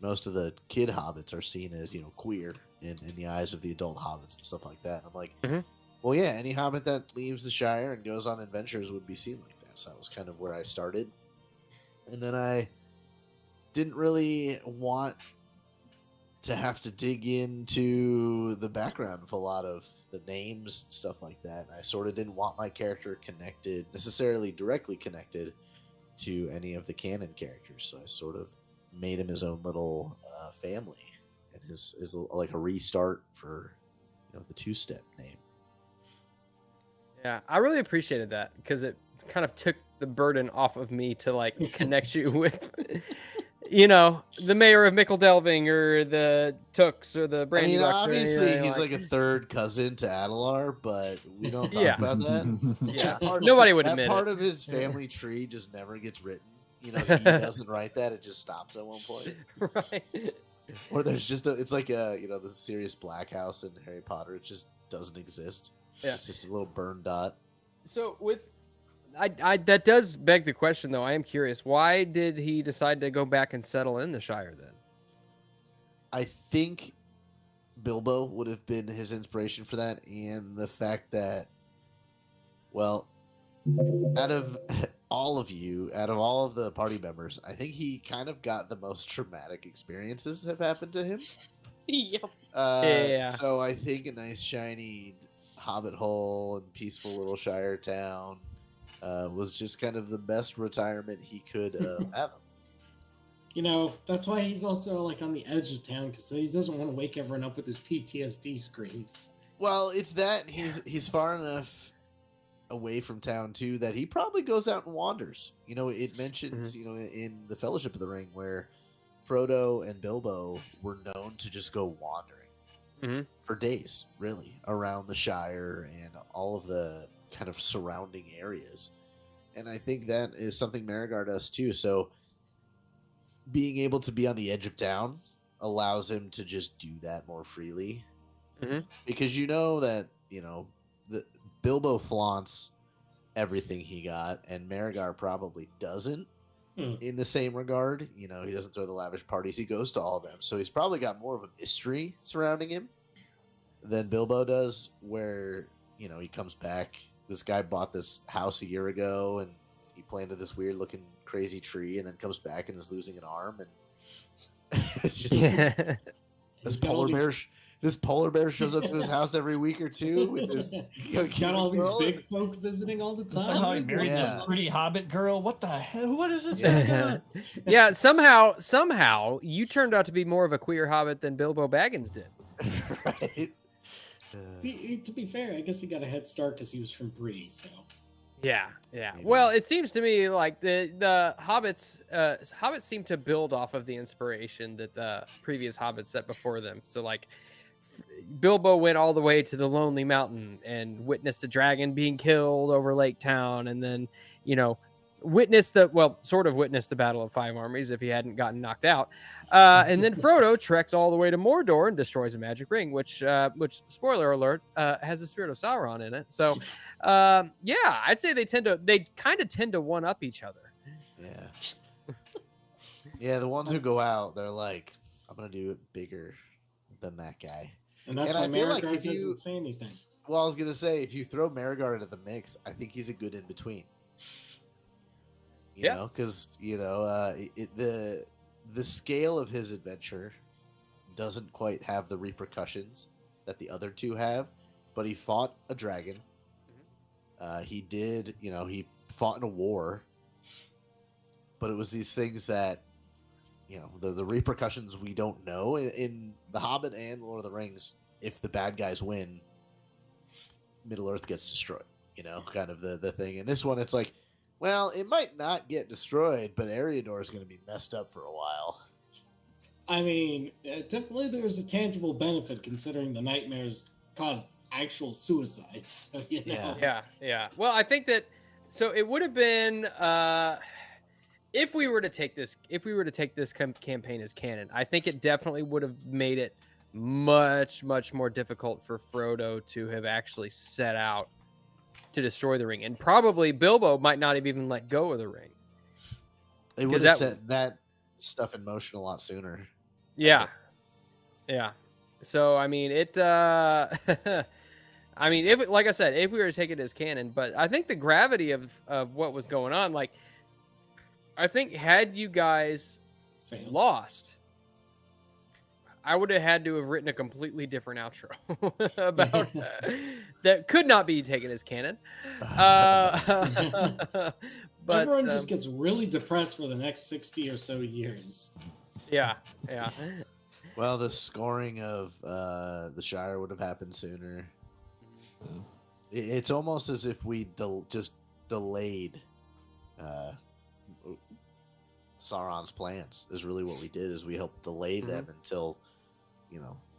most of the kid hobbits are seen as queer in the eyes of the adult hobbits and stuff like that. I'm like, well, yeah, any hobbit that leaves the Shire and goes on adventures would be seen like that. So that was kind of where I started, and then I didn't really want to have to dig into the background of a lot of the names and stuff like that. And I sort of didn't want my character necessarily directly connected to any of the canon characters. So I sort of made him his own little family, and his like a restart for the two-step name. Yeah, I really appreciated that because it kind of took the burden off of me to like connect you with the mayor of Mickeldelving or the Tooks or the Brandy. Obviously he's like a third cousin to Adelar, but we don't talk about that. Yeah, nobody would admit part it. of his family tree just never gets written. He doesn't write that; it just stops at one point. Right. Or there's just it's like the Sirius Black House in Harry Potter. It just doesn't exist. Yeah. It's just a little burn dot. So I that does beg the question, though. I am curious. Why did he decide to go back and settle in the Shire then? I think Bilbo would have been his inspiration for that, and the fact that, well, out of all of the party members, I think he kind of got the most traumatic experiences have happened to him. Yep. So I think a nice shiny hobbit hole and peaceful little Shire town was just kind of the best retirement he could fathom. That's why he's also like on the edge of town, because he doesn't want to wake everyone up with his PTSD screams. Well, it's that he's far enough away from town too that he probably goes out and wanders. It mentions in the Fellowship of the Ring where Frodo and Bilbo were known to just go wandering for days, really, around the Shire and all of the kind of surrounding areas. And I think that is something Miragar does too. So being able to be on the edge of town allows him to just do that more freely. Because that the Bilbo flaunts everything he got, and Miragar probably doesn't in the same regard. He doesn't throw the lavish parties. He goes to all of them. So he's probably got more of a mystery surrounding him than Bilbo does, where, he comes back. This guy bought this house a year ago, and he planted this weird looking crazy tree, and then comes back and is losing an arm. And it's just this polar bear shows up to his house every week or two with this. He's got all these big folk visiting all the time. Somehow he married this pretty hobbit girl. What the hell? What is this guy doing? Yeah, somehow you turned out to be more of a queer hobbit than Bilbo Baggins did. Right. To be fair, I guess he got a head start because he was from Bree, so. Yeah. Maybe. Well, it seems to me like the hobbits seem to build off of the inspiration that the previous hobbits set before them. So like Bilbo went all the way to the Lonely Mountain and witnessed a dragon being killed over Lake Town, and then witnessed the Battle of Five Armies if he hadn't gotten knocked out. And then Frodo treks all the way to Mordor and destroys a magic ring, which spoiler alert, has the spirit of Sauron in it. So, I'd say they kind of tend to one up each other. Yeah. Yeah, the ones who go out, they're like, I'm gonna do it bigger than that guy. And that's why Miragar doesn't say anything. Well, I was gonna say, if you throw Miragar into the mix, I think he's a good in between. Because the scale of his adventure doesn't quite have the repercussions that the other two have, but he fought a dragon. He did, he fought in a war, but it was these things that, the repercussions we don't know. In The Hobbit and Lord of the Rings, if the bad guys win, Middle Earth gets destroyed, kind of the thing. In this one, it's like, well, it might not get destroyed, but Eriador is going to be messed up for a while. I mean, definitely there's a tangible benefit considering the nightmares caused actual suicides. So, Yeah. Well, I think that So it would have been if we were to take this campaign as canon, I think it definitely would have made it much more difficult for Frodo to have actually set out to destroy the ring, and probably Bilbo might not have even let go of the ring. It would have set that stuff in motion a lot sooner. Yeah. So I mean, I mean, if like I said, if we were to take it as canon, but I think the gravity of what was going on, like, I think had you guys lost, I would have had to have written a completely different outro about that could not be taken as canon. But everyone just gets really depressed for the next 60 or so years. Yeah. Well, the scoring of the Shire would have happened sooner. It's almost as if we just delayed Sauron's plans. Is really what we did. Is we helped delay them until,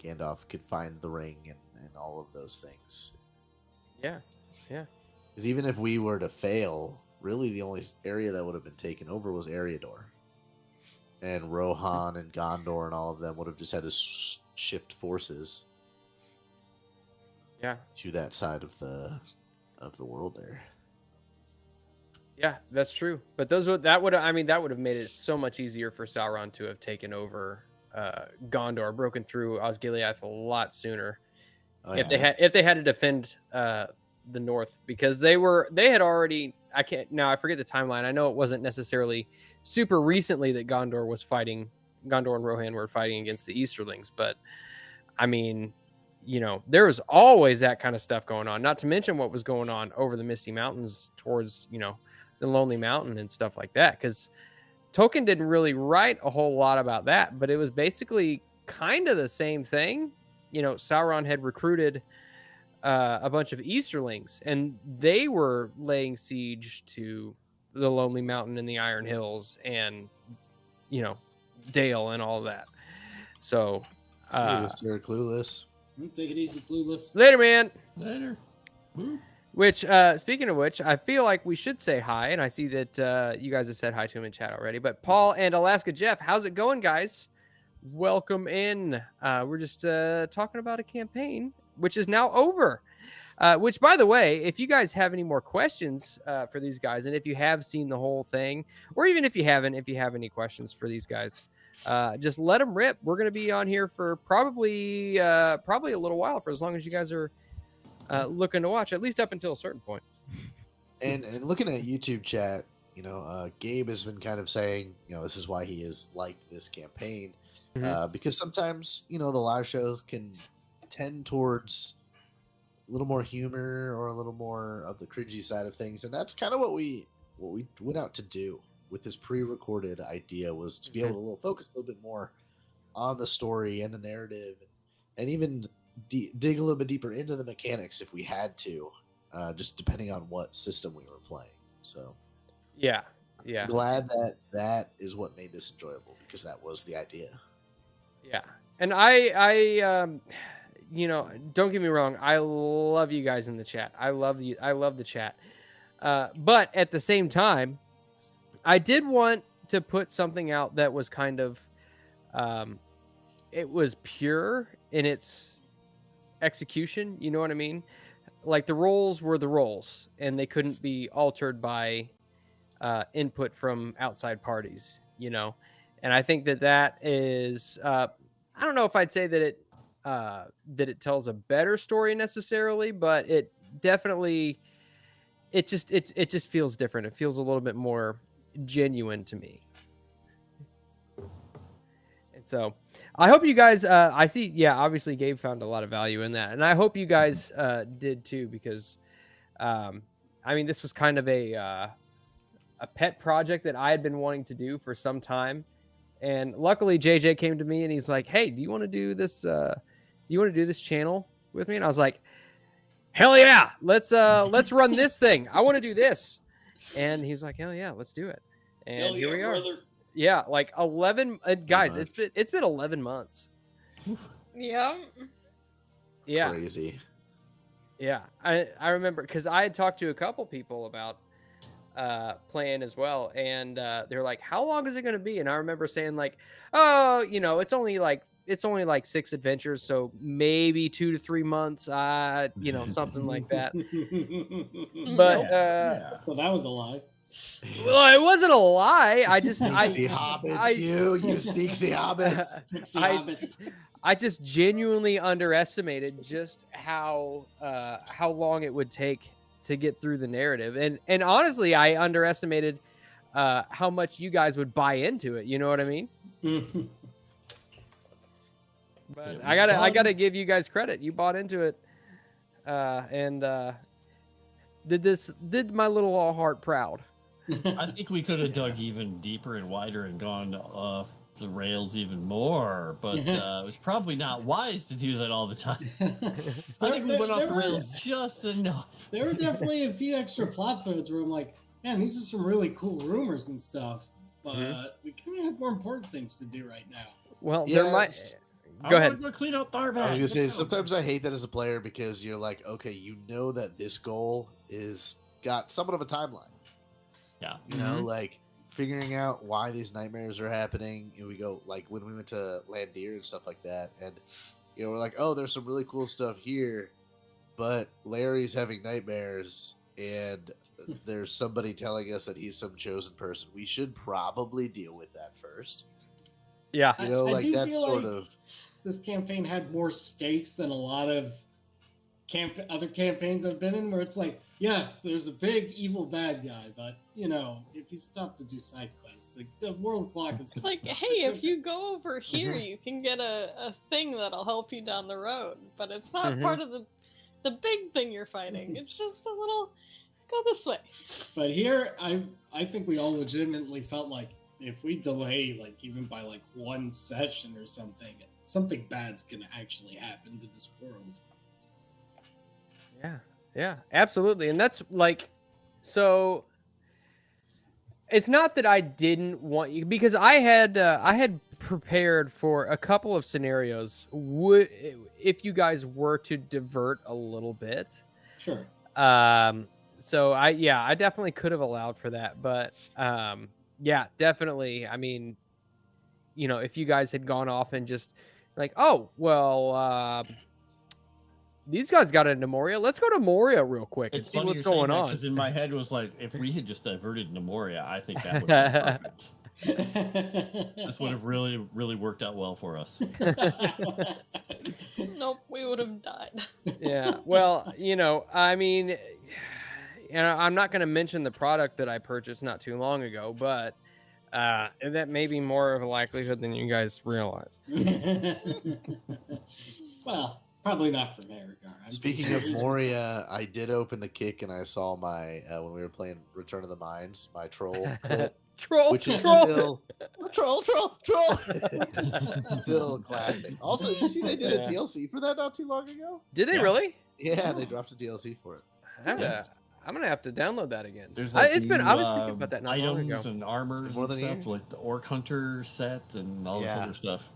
Gandalf could find the ring and all of those things. Yeah. Because even if we were to fail, really the only area that would have been taken over was Eriador. And Rohan and Gondor and all of them would have just had to shift forces. Yeah. To that side of the world there. Yeah, that's true. But that would have made it so much easier for Sauron to have taken over Gondor, broken through Osgiliath a lot sooner. If they had to defend the north, because they had already, I forget the timeline. I know it wasn't necessarily super recently that Gondor and Rohan were fighting against the Easterlings, but I mean, there was always that kind of stuff going on, not to mention what was going on over the Misty Mountains towards, the Lonely Mountain and stuff like that. Because Tolkien didn't really write a whole lot about that, but it was basically kind of the same thing. Sauron had recruited a bunch of Easterlings, and they were laying siege to the Lonely Mountain and the Iron Hills and, Dale and all of that. So, Mr. Clueless. Take it easy, Clueless. Later, man. Later. Woo. Which, speaking of which, I feel like we should say hi, and I see that you guys have said hi to him in chat already. But Paul and Alaska Jeff, how's it going, guys? Welcome in. We're just talking about a campaign, which is now over. Which, by the way, if you guys have any more questions for these guys, and if you have seen the whole thing, or even if you haven't, if you have any questions for these guys, just let them rip. We're going to be on here for probably a little while, for as long as you guys are looking to watch, at least up until a certain point. And looking at YouTube chat, Gabe has been kind of saying, this is why he has liked this campaign, because sometimes, the live shows can tend towards a little more humor or a little more of the cringy side of things, and that's kind of what we went out to do with this pre-recorded idea, was to be able to focus a little bit more on the story and the narrative, and even dig a little bit deeper into the mechanics if we had to, just depending on what system we were playing. So yeah, I'm glad that is what made this enjoyable, because that was the idea. Yeah. And I don't get me wrong, I love you guys in the chat. I love the chat. But at the same time, I did want to put something out that was kind of it was pure in its execution, you know what I mean? Like, the roles were the roles, and they couldn't be altered by input from outside parties, And I think that is I don't know if I'd say that it tells a better story necessarily, but it definitely it just feels different. It feels a little bit more genuine to me. And so I hope you guys I see, obviously Gabe found a lot of value in that, and I hope you guys did too, because this was kind of a pet project that I had been wanting to do for some time, and luckily JJ came to me and he's like, "Hey, do you want to do this channel with me?" And I was like, "Hell yeah, let's run this thing. I want to do this." And he's like, "Hell yeah, let's do it." And here we are. Brother. Yeah, like 11 guys. It's been 11 months. Yeah. Crazy. Yeah, I remember, because I had talked to a couple people about playing as well, and they're like, "How long is it going to be?" And I remember saying like, "Oh, it's only like 6 adventures, so maybe 2 to 3 months, something like that." But Yeah. So that was a lie. well, it wasn't a lie. I just Sneaksy hobbits, you sneaksy hobbits. I just genuinely underestimated just how long it would take to get through the narrative, and honestly, I underestimated how much you guys would buy into it. You know what I mean? But I gotta give you guys credit. You bought into it, and did my little all heart proud. I think we could have dug even deeper and wider and gone off the rails even more, but it was probably not wise to do that all the time. I think we went off the rails just enough. There were definitely a few extra plot threads where I'm like, man, these are some really cool rumors and stuff, but we kind of have more important things to do right now. Well, Yeah, there might. I Go wanna ahead. Go clean out Tharback. I was gonna say sometimes I hate that as a player because you're like, okay, you know that this goal is got somewhat of a timeline. Yeah. You know, like figuring out why these nightmares are happening. And we go like when we went to Landir and stuff like that, and we're like, oh, there's some really cool stuff here, but Larry's having nightmares, and there's somebody telling us that he's some chosen person. We should probably deal with that first. Yeah. You know, I like do that's feel sort like of. this campaign had more stakes than a lot of other campaigns I've been in, where it's like, yes, there's a big evil bad guy, but if you stop to do side quests, like the world clock is Like, hey, if you go over here, you can get a thing that'll help you down the road, but it's not part of the big thing you're fighting. It's just a little, go this way. But here, I think we all legitimately felt like if we delay, like even by like one session or something bad's gonna actually happen to this world. Yeah, absolutely. And that's like, so it's not that I didn't want you, because I had prepared for a couple of scenarios if you guys were to divert a little bit. Sure. So I definitely could have allowed for that, but yeah, definitely. I mean, if you guys had gone off and just like, oh, well, these guys got into Moria. Let's go to Moria real quick and see what's going on. Because in my head was like, if we had just diverted into Moria, I think that would be perfect. This would have really, really worked out well for us. Nope, we would have died. Yeah. Well, I mean, I'm not going to mention the product that I purchased not too long ago, but that may be more of a likelihood than you guys realize. Well, probably not for Miragar. Speaking of Moria, I did open the kick and I saw my when we were playing Return of the Mines, my troll clip, which is still troll, still classic. Also, did you see they did a DLC for that not too long ago? Did they really? Yeah, they dropped a DLC for it. I'm gonna have to download that again. There's I was thinking about that not long ago. items and armors and stuff, like the Orc Hunter set and all this other stuff.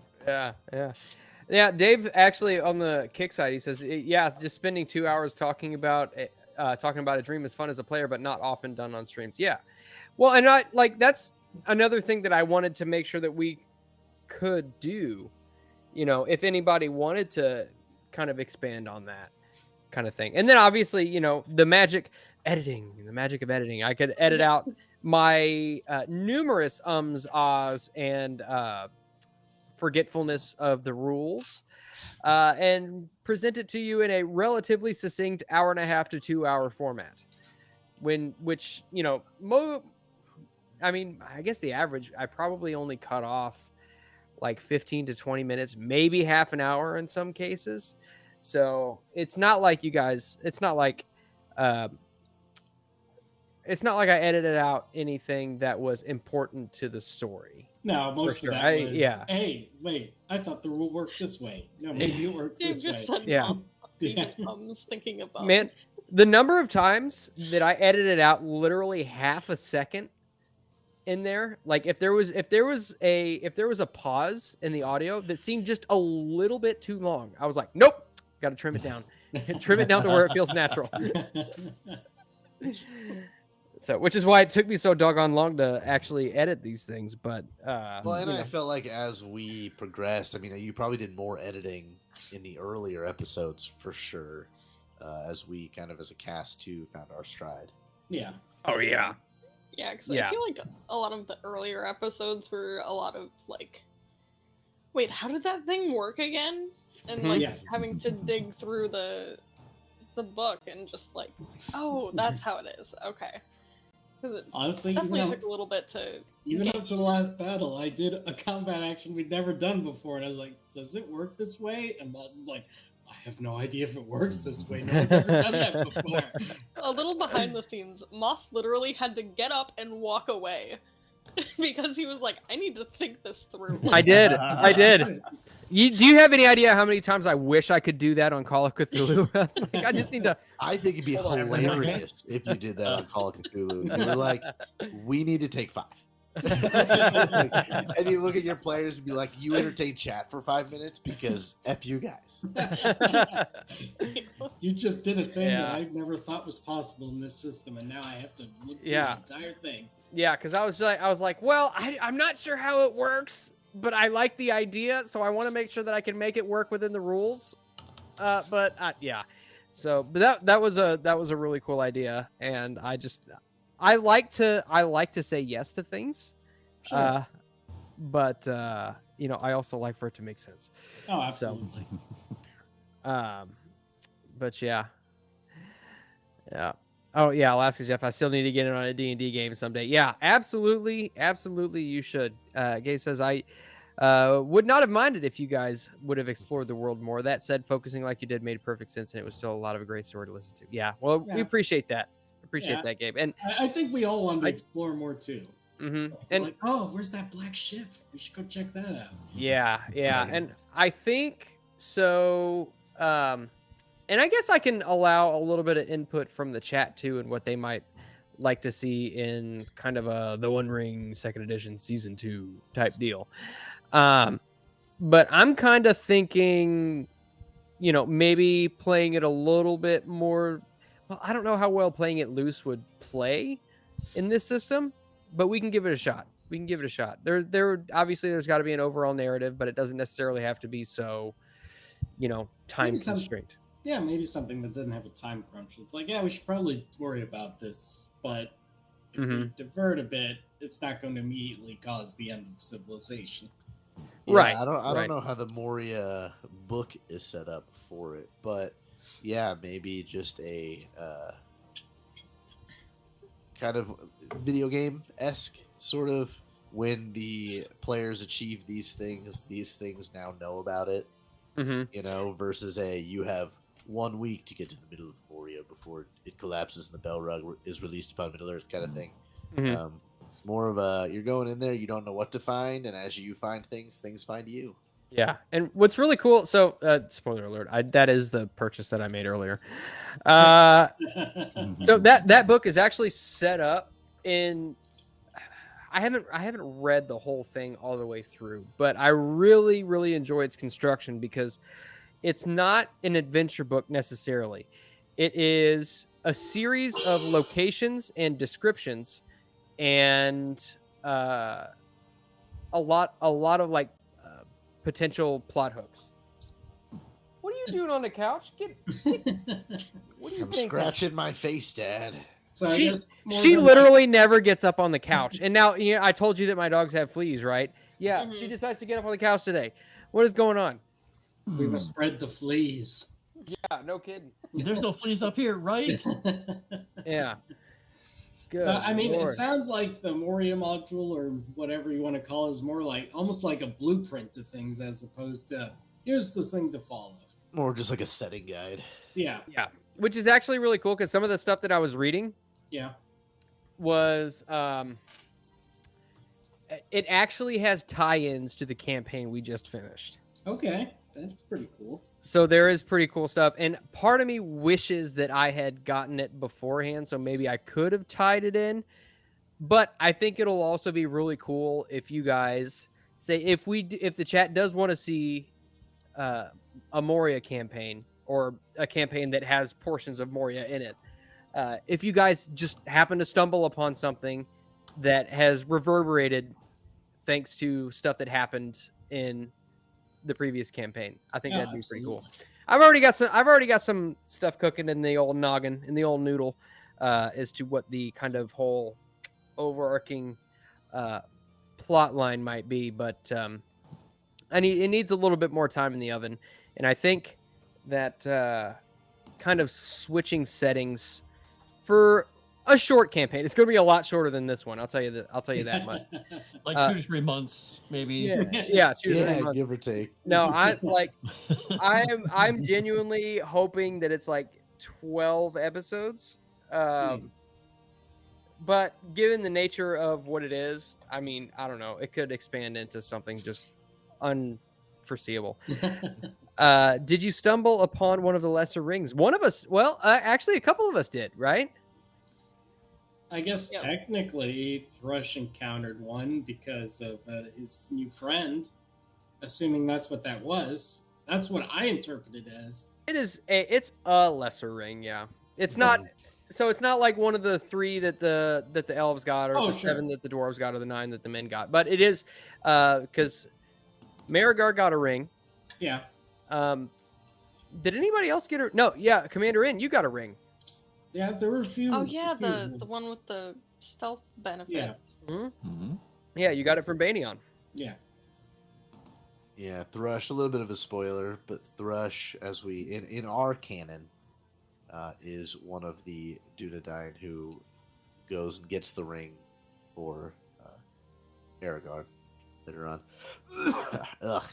Yeah, Dave actually on the kick side, he says, yeah, just spending 2 hours talking about a dream is fun as a player, but not often done on streams. Yeah. Well, and that's another thing that I wanted to make sure that we could do, if anybody wanted to kind of expand on that kind of thing. And then obviously, the magic of editing. I could edit out my numerous ahs, and forgetfulness of the rules, and present it to you in a relatively succinct 1.5 to 2 hour format. I mean, I guess the average, I probably only cut off like 15 to 20 minutes, maybe half an hour in some cases. So it's not like you guys, it's not like I edited out anything that was important to the story. No, most sure. of that was, yeah. Hey, wait, I thought the rule worked this way. No, maybe it works this way. Yeah. Thinking about. Man, the number of times that I edited out literally half a second in there, like if there was a pause in the audio that seemed just a little bit too long, I was like, nope, got to trim it down. Trim it down to where it feels natural. So, which is why it took me so doggone long to actually edit these things. But Well, and you I know. felt like as we progressed, I mean, you probably did more editing in the earlier episodes for sure, as we kind of as a cast too found our stride. Yeah. Oh yeah. Yeah, because Yeah. I feel like a lot of the earlier episodes were a lot of like, wait, how did that thing work again? And like Yes. having to dig through the book and just like, oh, that's how it is. Okay. Because it Honestly, definitely took a little bit to even get up to the last battle, I did a combat action we'd never done before, and I was like, "Does it work this way?" And Moss is like, "I have no idea if it works this way. No one's ever done that before." A little behind the scenes, Moss literally had to get up and walk away because he was like, I need to think this through. I did. Do you have any idea how many times I wish I could do that on Call of Cthulhu? Like, I just need to. I think it'd be Hold on. hilarious if you did that on Call of Cthulhu. You were like, we need to take 5. And you look at your players and be like, you entertain chat for 5 minutes because F you guys. You just did a thing Yeah. that I never thought was possible in this system, and now I have to look through Yeah. the entire thing. Yeah, because I was like, well, I'm not sure how it works, but I like the idea, so I want to make sure that I can make it work within the rules. Yeah. So, but that was a really cool idea, and I like to say yes to things, Sure. but you know, I also like for it to make sense. Oh, absolutely. But yeah. Oh yeah, Alaska Jeff. I still need to get in on a D&D game someday. Yeah, absolutely, you should. Gabe says I would not have minded if you guys would have explored the world more. That said, focusing like you did made perfect sense, and it was still a lot of a great story to listen to. Yeah, well, we Yeah. appreciate that. Yeah. That, Gabe. And I think we all wanted to explore more too. mhm. We're And like, oh, where's that black ship? We should go check that out. yeah, and I think so. And I guess I can allow a little bit of input from the chat too, and what they might like to see in kind of a The One Ring Second Edition Season 2 type deal. But I'm kind of thinking, you know, maybe playing it a little bit more. Well, I don't know how well playing it loose would play in this system, but we can give it a shot. There obviously there's got to be an overall narrative, but it doesn't necessarily have to be so, you know, time Maybe constrained. Yeah, maybe something that doesn't have a time crunch. It's like, yeah, we should probably worry about this, but if we divert a bit, it's not going to immediately cause the end of civilization. Yeah, Right. I don't know how the Moria book is set up for it, but yeah, maybe just a kind of video game-esque sort of when the players achieve these things now know about it. You know, versus you have 1 week to get to the middle of Moria before it collapses and the Belrug is released upon Middle Earth kind of thing. More of a, you're going in there, you don't know what to find, and as you find things, things find you. Yeah, and what's really cool, so spoiler alert, that is the purchase that I made earlier. So that book is actually set up in. I haven't read the whole thing all the way through, but I really enjoy its construction because it's not an adventure book necessarily. It is a series of locations and descriptions, and a lot of like potential plot hooks. What are you doing on the couch? What do you I'm think? scratching my face, Dad. So I guess more She than literally never gets up on the couch. And now, you know, I told you that my dogs have fleas, right? Yeah, she decides to get up on the couch today. What is going on? we must spread the fleas. Yeah, no kidding. There's no fleas up here, right? Yeah. Good So I mean, Lord. it sounds like the Moria module or whatever you want to call it is more like almost like a blueprint to things as opposed to here's the thing to follow. More just like a setting guide. Yeah, Yeah, which is actually really cool because some of the stuff that I was reading yeah. was it actually has tie-ins to the campaign we just finished. Okay, that's pretty cool. So there is pretty cool stuff, and part of me wishes that I had gotten it beforehand, so maybe I could have tied it in. But I think it'll also be really cool if you guys say if the chat does want to see a Moria campaign or a campaign that has portions of Moria in it. if you guys just happen to stumble upon something that has reverberated thanks to stuff that happened in the previous campaign, I think that'd be pretty cool. I've already got some stuff cooking in the old noggin, in the old noodle, as to what the kind of whole overarching plot line might be, but it needs a little bit more time in the oven, and I think that kind of switching settings for a short campaign, it's going to be a lot shorter than this one. I'll tell you that much. Like 2 to 3 months, maybe. Yeah, 2 to 3 months, give or take. No, I'm genuinely hoping that it's like 12 episodes. But given the nature of what it is, I mean, I don't know. It could expand into something just unforeseeable. Did you stumble upon one of the lesser rings? One of us, actually, a couple of us did, right? I guess technically Thrush encountered one because of his new friend, assuming that's what that was. That's what I interpreted as. It's a lesser ring, yeah. It's not. So it's not like one of the 3 that the elves got, or the 7 that the dwarves got, or the 9 that the men got. But it is because Miragar got a ring. Yeah. Did anybody else get a? No. Yeah, Commander In, you got a ring. Yeah, there were a few. Oh yeah, the one with the stealth benefits. Yeah. Mm-hmm. Yeah, you got it from Banion. Yeah. Yeah, Thrush, a little bit of a spoiler, but Thrush, as we in our canon, is one of the Dunedain who goes and gets the ring for Aragorn later on. Ugh.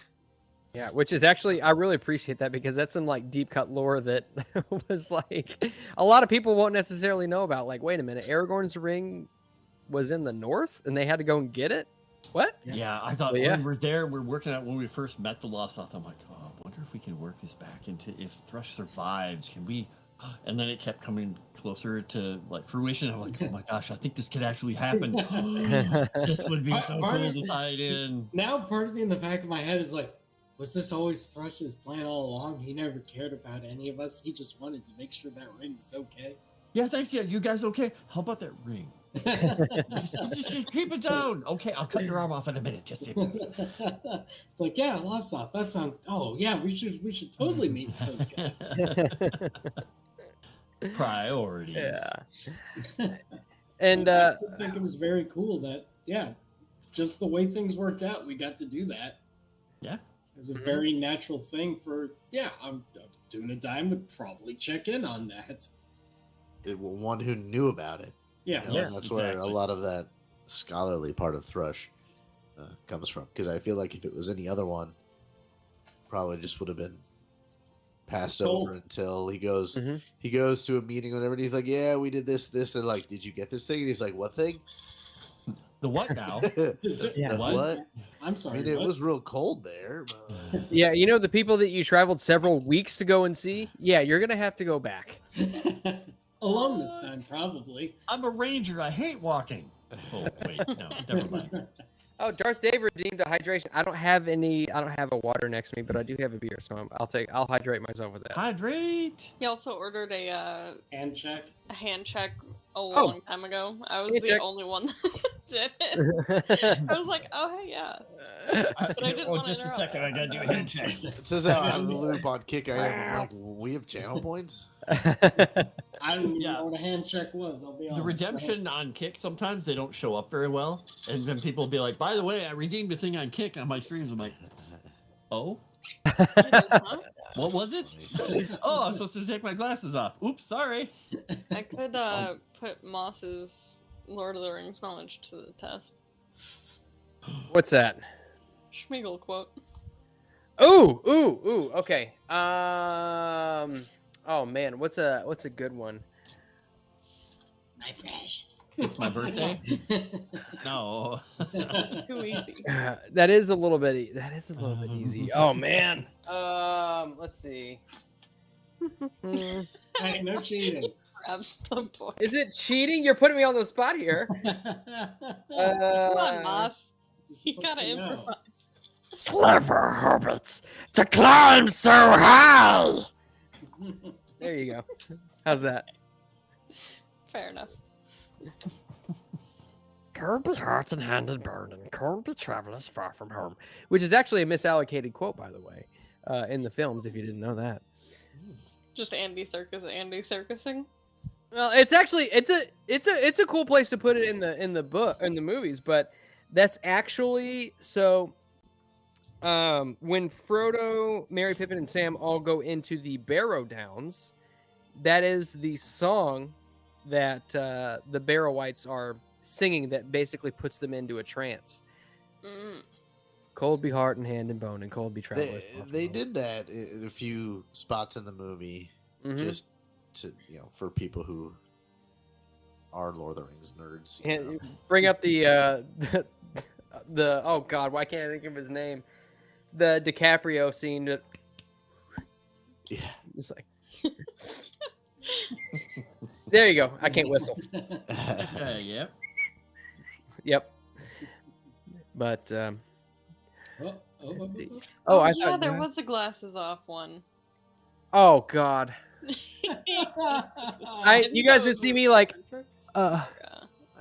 Yeah, which is actually, I really appreciate that, because that's some like deep cut lore that was like a lot of people won't necessarily know about. Like, wait a minute, Aragorn's ring was in the north and they had to go and get it? What? Yeah, I thought when we're there, we're working out when we first met the Lost Oth. I'm like, oh, I wonder if we can work this back into, if Thrush survives, can we? And then it kept coming closer to like fruition. I'm like, oh my gosh, I think this could actually happen. This would be so cool to tie it in. Now, part of me in the back of my head is like, was this always Thrush's plan all along? He never cared about any of us. He just wanted to make sure that ring was okay. Yeah, thanks. Yeah, you guys okay? How about that ring? just keep it down. Okay, I'll cut your arm off in a minute. Just it's like, yeah, Lost Oth. That sounds. Oh yeah, we should totally meet those guys. And I think it was very cool that just the way things worked out, we got to do that. Yeah, it was a very natural thing for Dunedain would probably check in on that. One who knew about it. Yeah, that's where a lot of that scholarly part of Thrush comes from. Because I feel like if it was any other one, probably just would have been passed over until he goes. He goes to a meeting or whatever. And he's like, "Yeah, we did this. They're like, "Did you get this thing?" And he's like, "What thing? The what now?" What? I'm sorry. I mean, it was real cold there. But... Yeah, you know the people that you traveled several weeks to go and see. Yeah, you're gonna have to go back. Alone this time, probably. I'm a ranger. I hate walking. Oh wait, no, never mind. Oh, Darth Dave redeemed a hydration. I don't have a water next to me, but I do have a beer, so I'll hydrate myself with that. Hydrate. He also ordered a hand check. A hand check a long time ago. I was the only one that did it. I was like, oh hey, yeah. But I didn't just a second, I gotta do a hand check. It says how out of the loop on Kick I am. I'm like, we have channel points? I don't even know what a hand check was, I'll be honest. The redemption on Kick, sometimes they don't show up very well. And then people will be like, by the way, I redeemed a thing on Kick on my streams. I'm like, oh? What was it? Oh, I'm supposed to take my glasses off. Oops, sorry. I could put Moss's Lord of the Rings knowledge to the test. What's that? Schmeagle quote. Ooh, okay. Oh man, what's a good one? My precious. It's my birthday? No. Too easy. That is a little bit easy. Oh man. Let's see. Hey, no cheating. Is it cheating? You're putting me on the spot here. Come on, Moss. You gotta improvise. Clever hobbits to climb so high. There you go. How's that? Fair enough. Cold be hot and hand and burning, cold be travelers far from home. Which is actually a misallocated quote, by the way, in the films, if you didn't know that. Just Andy circusing. Well, it's actually it's a cool place to put it in the movies, but that's actually so. When Frodo, Merry, Pippin, and Sam all go into the Barrow Downs, that is the song that the Barrow-wights are singing that basically puts them into a trance. Mm. Cold be heart and hand and bone, and cold be travelers. They did that in a few spots in the movie, just to for people who are Lord of the Rings nerds. And bring up the oh god, why can't I think of his name? The DiCaprio scene. That, yeah, it's like. There you go. I can't whistle. Yep. Yep. But Oh, I yeah, thought there was the glasses off one. Oh god. You guys would see me like I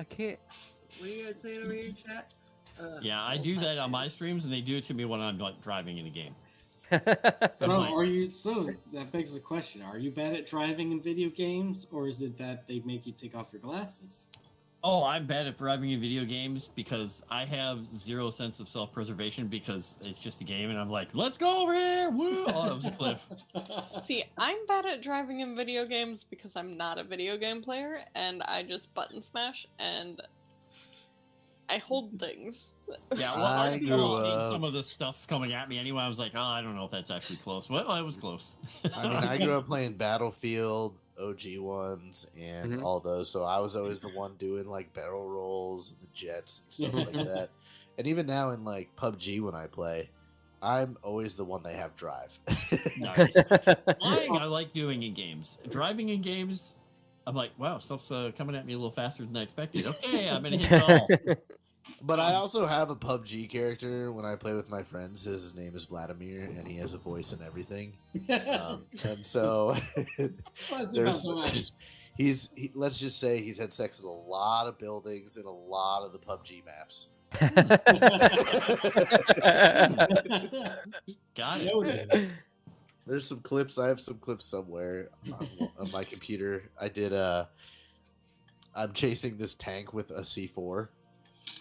can't. What are you guys saying over here, chat? Yeah, I do that on my streams, and they do it to me when I'm like driving in a game. So that begs the question: are you bad at driving in video games, or is it that they make you take off your glasses? Oh, I'm bad at driving in video games because I have zero sense of self-preservation because it's just a game, and I'm like, let's go over here! Woo! Oh, that was a cliff. See, I'm bad at driving in video games because I'm not a video game player, and I just button smash, and I hold things. Yeah, well, I grew up some of the stuff coming at me anyway. I was like, oh, I don't know if that's actually close. Well, it was close. I mean, I grew up playing Battlefield, OG ones, and all those. So I was always the one doing like barrel rolls and the jets and stuff like that. And even now in like PUBG when I play, I'm always the one they have drive. Nice. Flying, I like doing in games. Driving in games, I'm like, wow, stuff's coming at me a little faster than I expected. Okay, I'm gonna hit it all. But I also have a PUBG character when I play with my friends. His name is Vladimir, and he has a voice and everything. And so, let's just say he's had sex in a lot of buildings in a lot of the PUBG maps. Got it. There's some clips. I have some clips somewhere on my computer. I did I'm chasing this tank with a C4.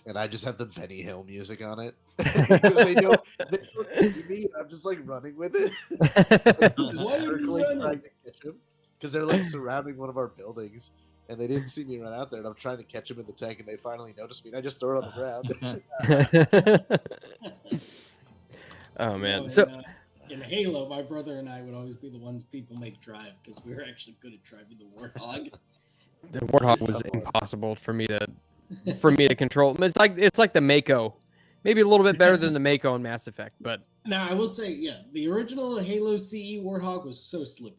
And I just have the Benny Hill music on it. they don't see me. I'm just like running with it. Just circling trying to catch him. Because they're like surrounding one of our buildings. And they didn't see me run out there. And I'm trying to catch him in the tank. And they finally noticed me. And I just throw it on the ground. Oh, man. In Halo, my brother and I would always be the ones people make drive. Because we were actually good at driving the Warthog. The Warthog was impossible for me to control. It's like the Mako, maybe a little bit better than the Mako in Mass Effect, but now I will say, yeah, the original Halo CE Warthog was so slippery.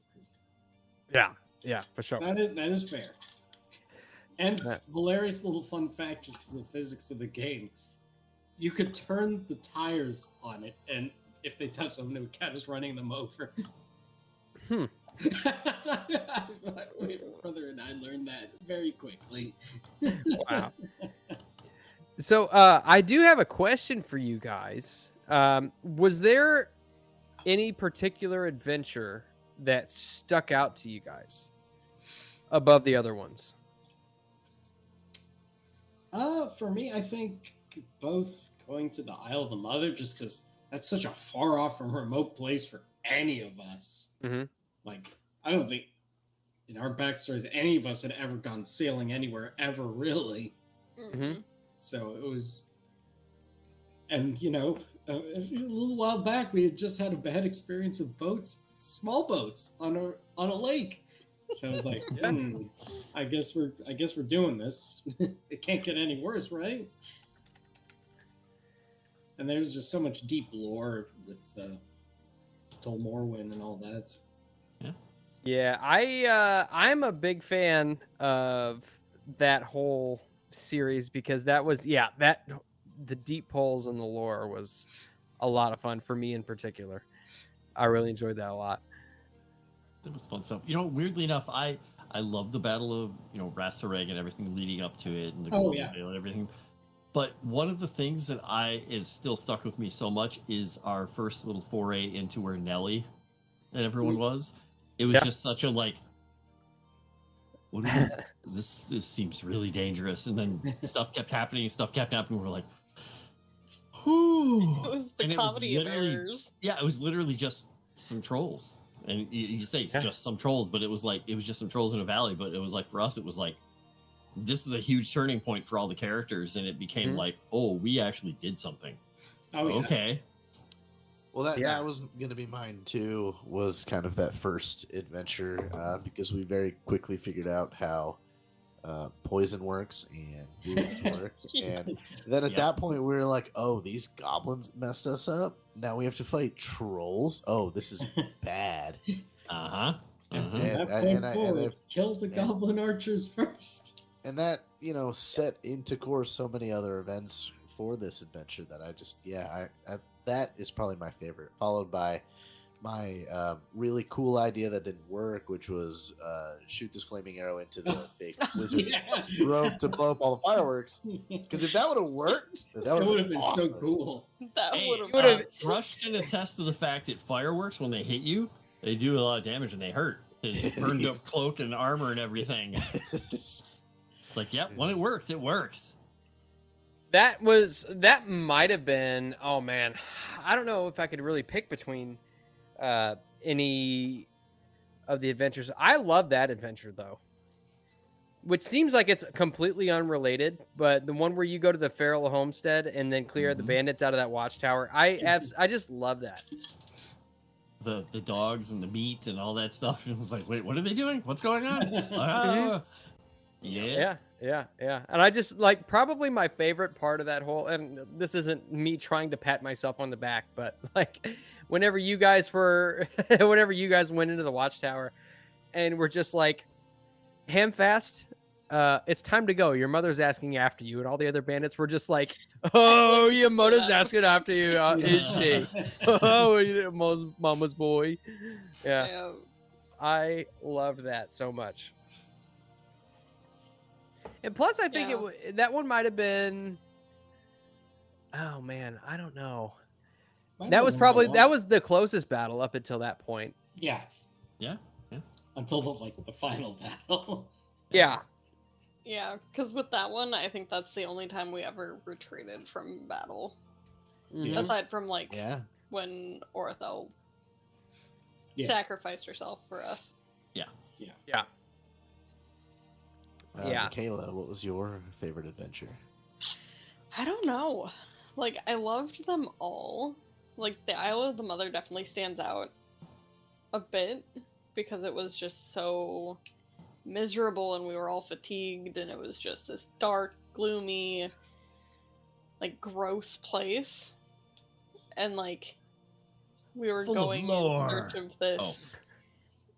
Yeah, for sure. That is fair. And hilarious little fun fact, just because of the physics of the game, you could turn the tires on it, and if they touch them, it would count as running them over. My brother and I learned that very quickly. Wow. So I do have a question for you guys. Was there any particular adventure that stuck out to you guys above the other ones? For me, I think both going to the Isle of the Mother, just because that's such a far off and remote place for any of us. Mm-hmm. Like, I don't think in our backstories any of us had ever gone sailing anywhere ever, really. Mm-hmm. So it was, and a little while back we had just had a bad experience with boats, small boats on a lake. So I was like, I guess we're doing this. It can't get any worse, right? And there's just so much deep lore with Tol Morwen and all that. Yeah, I'm a big fan of that whole series because that was the deep holes in the lore was a lot of fun for me in particular. I really enjoyed that a lot. That was fun stuff. Weirdly enough, I I love the Battle of Rastareg and everything leading up to it, and the Oh, Golden yeah. Veil and everything. But one of the things that is still stuck with me so much is our first little foray into where Nelly and everyone was. It was Yeah. just such a like, this seems really dangerous, and then stuff kept happening. We're like, whew. It was the And comedy of errors. Yeah, it was literally just some trolls. And you say it's just some trolls, but it was just some trolls in a valley. But it was like, for us, it was like, this is a huge turning point for all the characters, and it became like, oh, we actually did something. Oh, yeah. Okay. Well, that was going to be mine too, was kind of that first adventure, because we very quickly figured out how poison works and wounds work. And then at that point, we were like, oh, these goblins messed us up. Now we have to fight trolls. Oh, this is bad. Uh-huh. That point forward, kill the goblin archers first. And that, set into course so many other events for this adventure that I just, that is probably my favorite, followed by my really cool idea that didn't work, which was shoot this flaming arrow into the fake wizard rope to blow up all the fireworks. Because if that would have worked, that would have been so cool. That Hey, would have. Thrush can attest to the fact that fireworks, when they hit you, they do a lot of damage and they hurt. His burned up cloak and armor and everything. It's like, yep, when it works, it works. That might have been, oh man, I don't know if I could really pick between any of the adventures. I love that adventure though, which seems like it's completely unrelated, but the one where you go to the Feral Homestead and then clear the bandits out of that watchtower, I just love that. The dogs and the meat and all that stuff. It was like, wait, what are they doing? What's going on? Yeah. And I just like, probably my favorite part of that whole, and this isn't me trying to pat myself on the back, but like whenever you guys went into the watchtower and we're just like, Hamfast, it's time to go. Your mother's asking after you. And all the other bandits were just like, oh, your mother's asking after you. Is she? Oh, mama's boy. Yeah. I loved that so much. And plus, I think that one might have been. Oh man, I don't know. That was the closest battle up until that point. Yeah. Until the final battle. Yeah. Yeah, because with that one, I think that's the only time we ever retreated from battle. Mhm. Aside from when Orthel sacrificed herself for us. Yeah. Michaela, what was your favorite adventure? I don't know. Like, I loved them all. Like, the Isle of the Mother definitely stands out a bit because it was just so miserable and we were all fatigued and it was just this dark, gloomy, like, gross place. And, like, we were going in search of this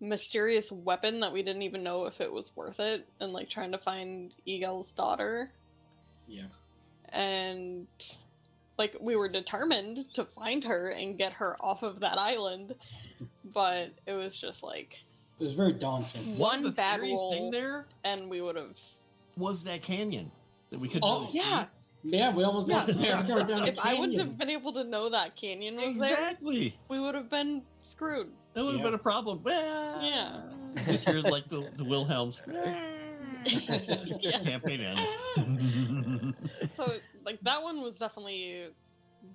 mysterious weapon that we didn't even know if it was worth it, and like trying to find Egel's daughter. Yeah. And like we were determined to find her and get her off of that island, but it was just like it was very daunting. One bad roll thing there, and we would have was that canyon that we couldn't really see. Yeah, we almost lost if I wouldn't have been able to know that canyon was there, we would have been screwed. That would have been a problem. Yeah. Just hear like the Wilhelm campaign ends. So like that one was definitely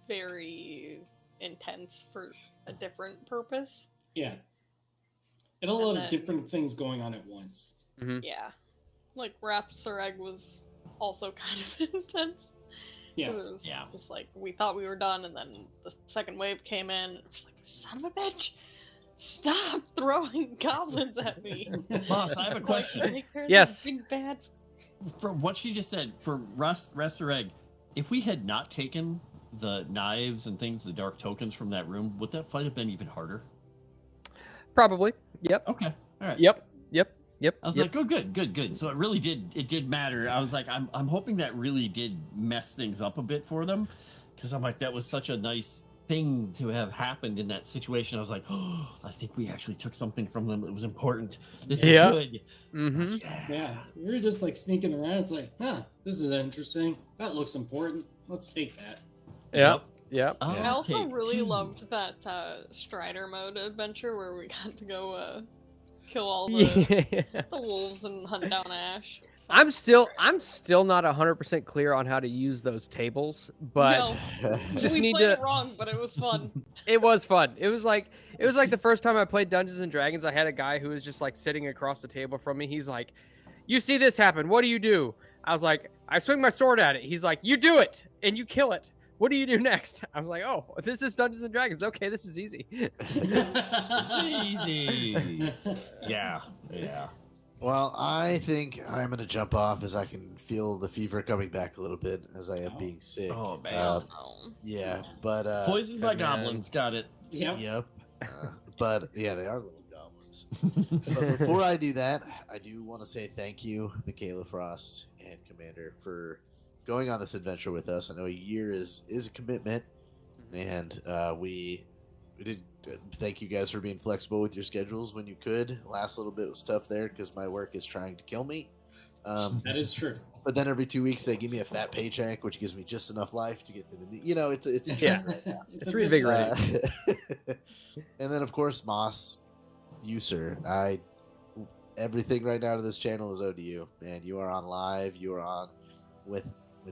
very intense for a different purpose. Yeah. It had a lot of different things going on at once. Mm-hmm. Yeah. Like Rathsoreg was also kind of intense. Yeah. It was just like we thought we were done, and then the second wave came in. And it was like, son of a bitch, stop throwing goblins at me. Boss, I have a question. Yes. Big bad. From what she just said, for Rathsoreg, if we had not taken the knives and things, the dark tokens from that room, would that fight have been even harder? Probably. Yep. Okay. All right. Yep. I was like, oh, good. So it did matter. I was like, I'm hoping that really did mess things up a bit for them, because I'm like, that was such a nice thing to have happened in that situation. I was like, oh, I think we actually took something from them that was important. This is good. Mm-hmm. Yeah, we were just like sneaking around. It's like, this is interesting. That looks important. Let's take that. Yep. I also Take really 2. loved that Strider mode adventure where we got to go kill all the wolves and hunt down Ash. I'm still not 100% clear on how to use those tables, but No, just we need played to. it wrong, but it was fun. It was fun. It was like the first time I played Dungeons and Dragons. I had a guy who was just like sitting across the table from me. He's like, "You see this happen? What do you do?" I was like, "I swing my sword at it." He's like, "You do it and you kill it. What do you do next?" I was like, "Oh, this is Dungeons and Dragons. Okay, this is easy." Easy. Yeah. Well, I think I'm going to jump off as I can feel the fever coming back a little bit as I am being sick. Oh, man. Yeah, but... Poisoned by goblins. Got it. Yep. But, yeah, they are little goblins. But before I do that, I do want to say thank you, Michaela, Froste, and Commander, for going on this adventure with us. I know a year is a commitment, and we did thank you guys for being flexible with your schedules when you could. Last little bit was tough there because my work is trying to kill me. That is true. But then every 2 weeks they give me a fat paycheck, which gives me just enough life to get to the. It's a Yeah. right now. It's reinvigorating. And then of course Moss, you sir, everything right now to this channel is owed to you, man. You are on live. You are on with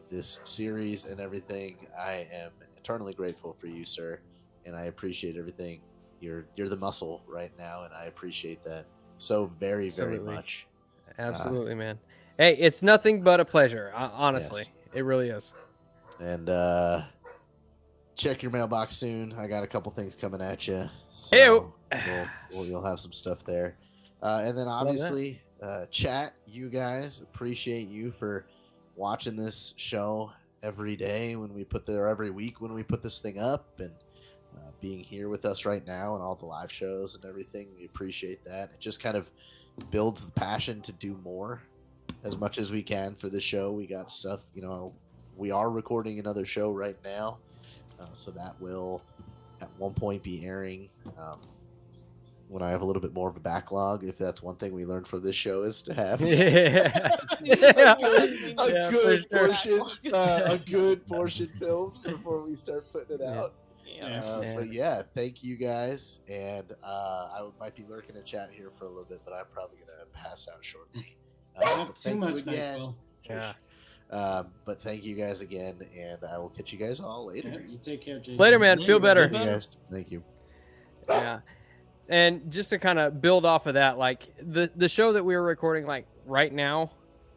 this series and everything. I am eternally grateful for you, sir. And I appreciate everything. You're the muscle right now, and I appreciate that so very, very much. Absolutely, man. Hey, it's nothing but a pleasure. Honestly, Yes. It really is. And check your mailbox soon. I got a couple things coming at you. Ew. So you'll have some stuff there. And then obviously, chat. You guys, appreciate you for watching this show every day every week when we put this thing up, and being here with us right now and all the live shows and everything. We appreciate that. It just kind of builds the passion to do more as much as we can for the show. We got stuff, we are recording another show right now. So that will at one point be airing when I have a little bit more of a backlog. If that's one thing we learned from this show is to have a good portion filmed before we start putting it out. But yeah, thank you guys, and I might be lurking in chat here for a little bit, but I'm probably gonna pass out shortly. Too much again. But thank you guys again, and I will catch you guys all later. Yeah, you take care, JJ. Later, man. Feel better. Thank you guys. Thank you. Yeah. And just to kind of build off of that, like the show that we were recording, like right now,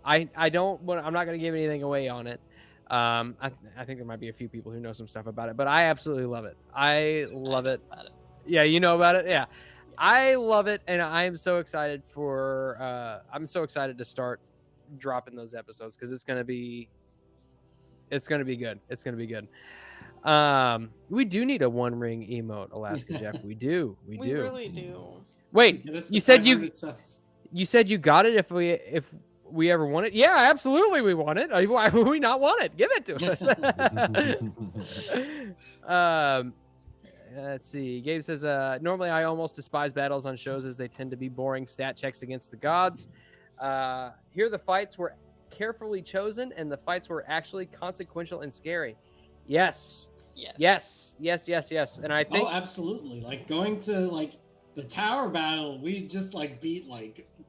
I'm not going to give anything away on it. I think there might be a few people who know some stuff about it, but I absolutely love it. I love it. Yeah, you know about it. Yeah, I love it, and I'm so excited to start dropping those episodes because it's gonna be good. It's gonna be good. We do need a One Ring emote, Alaska Jeff. We do. We really do. Wait, you said you got it if we ever want it? Yeah, absolutely, we want it. Why would we not want it? Give it to us. Let's see. Gabe says, normally I almost despise battles on shows as they tend to be boring stat checks against the gods. Here the fights were carefully chosen and the fights were actually consequential and scary. Yes. And I think absolutely. Like going to the tower battle, we just beat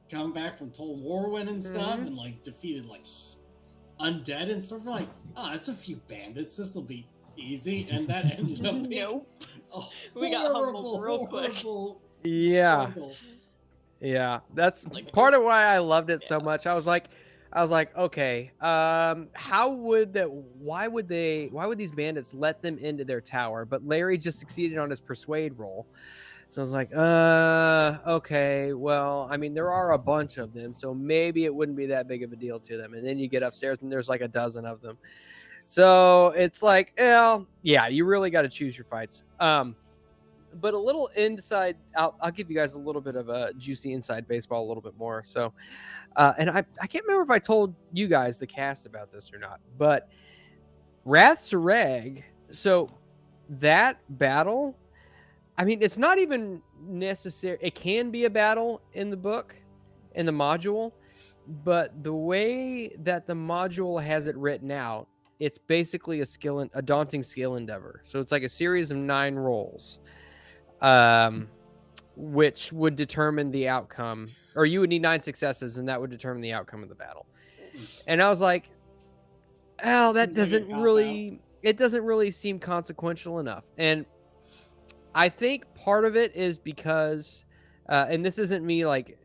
come back from Tol Morwen and stuff, and defeated undead and stuff. We're like, it's a few bandits. This will be easy, and that ended up being we got humbled real quick. Yeah, that's part of why I loved it so much. I was like, okay, why would these bandits let them into their tower? But Larry just succeeded on his persuade roll. So I was like, okay, well, I mean, there are a bunch of them, so maybe it wouldn't be that big of a deal to them. And then you get upstairs and there's a dozen of them. So it's yeah, you really got to choose your fights. But a little inside, I'll give you guys a little bit of a juicy inside baseball a little bit more. So, and I can't remember if I told you guys, the cast, about this or not, but Wrath Sarag, so that battle, I mean, it's not even necessary. It can be a battle in the book, in the module, but the way that the module has it written out, it's basically a daunting skill endeavor. So it's like a series of 9 rolls, which would determine the outcome, or you would need 9 successes, and that would determine the outcome of the battle. And I was like, oh, that doesn't really, it doesn't really seem consequential enough. And I think part of it is because, and this isn't me like,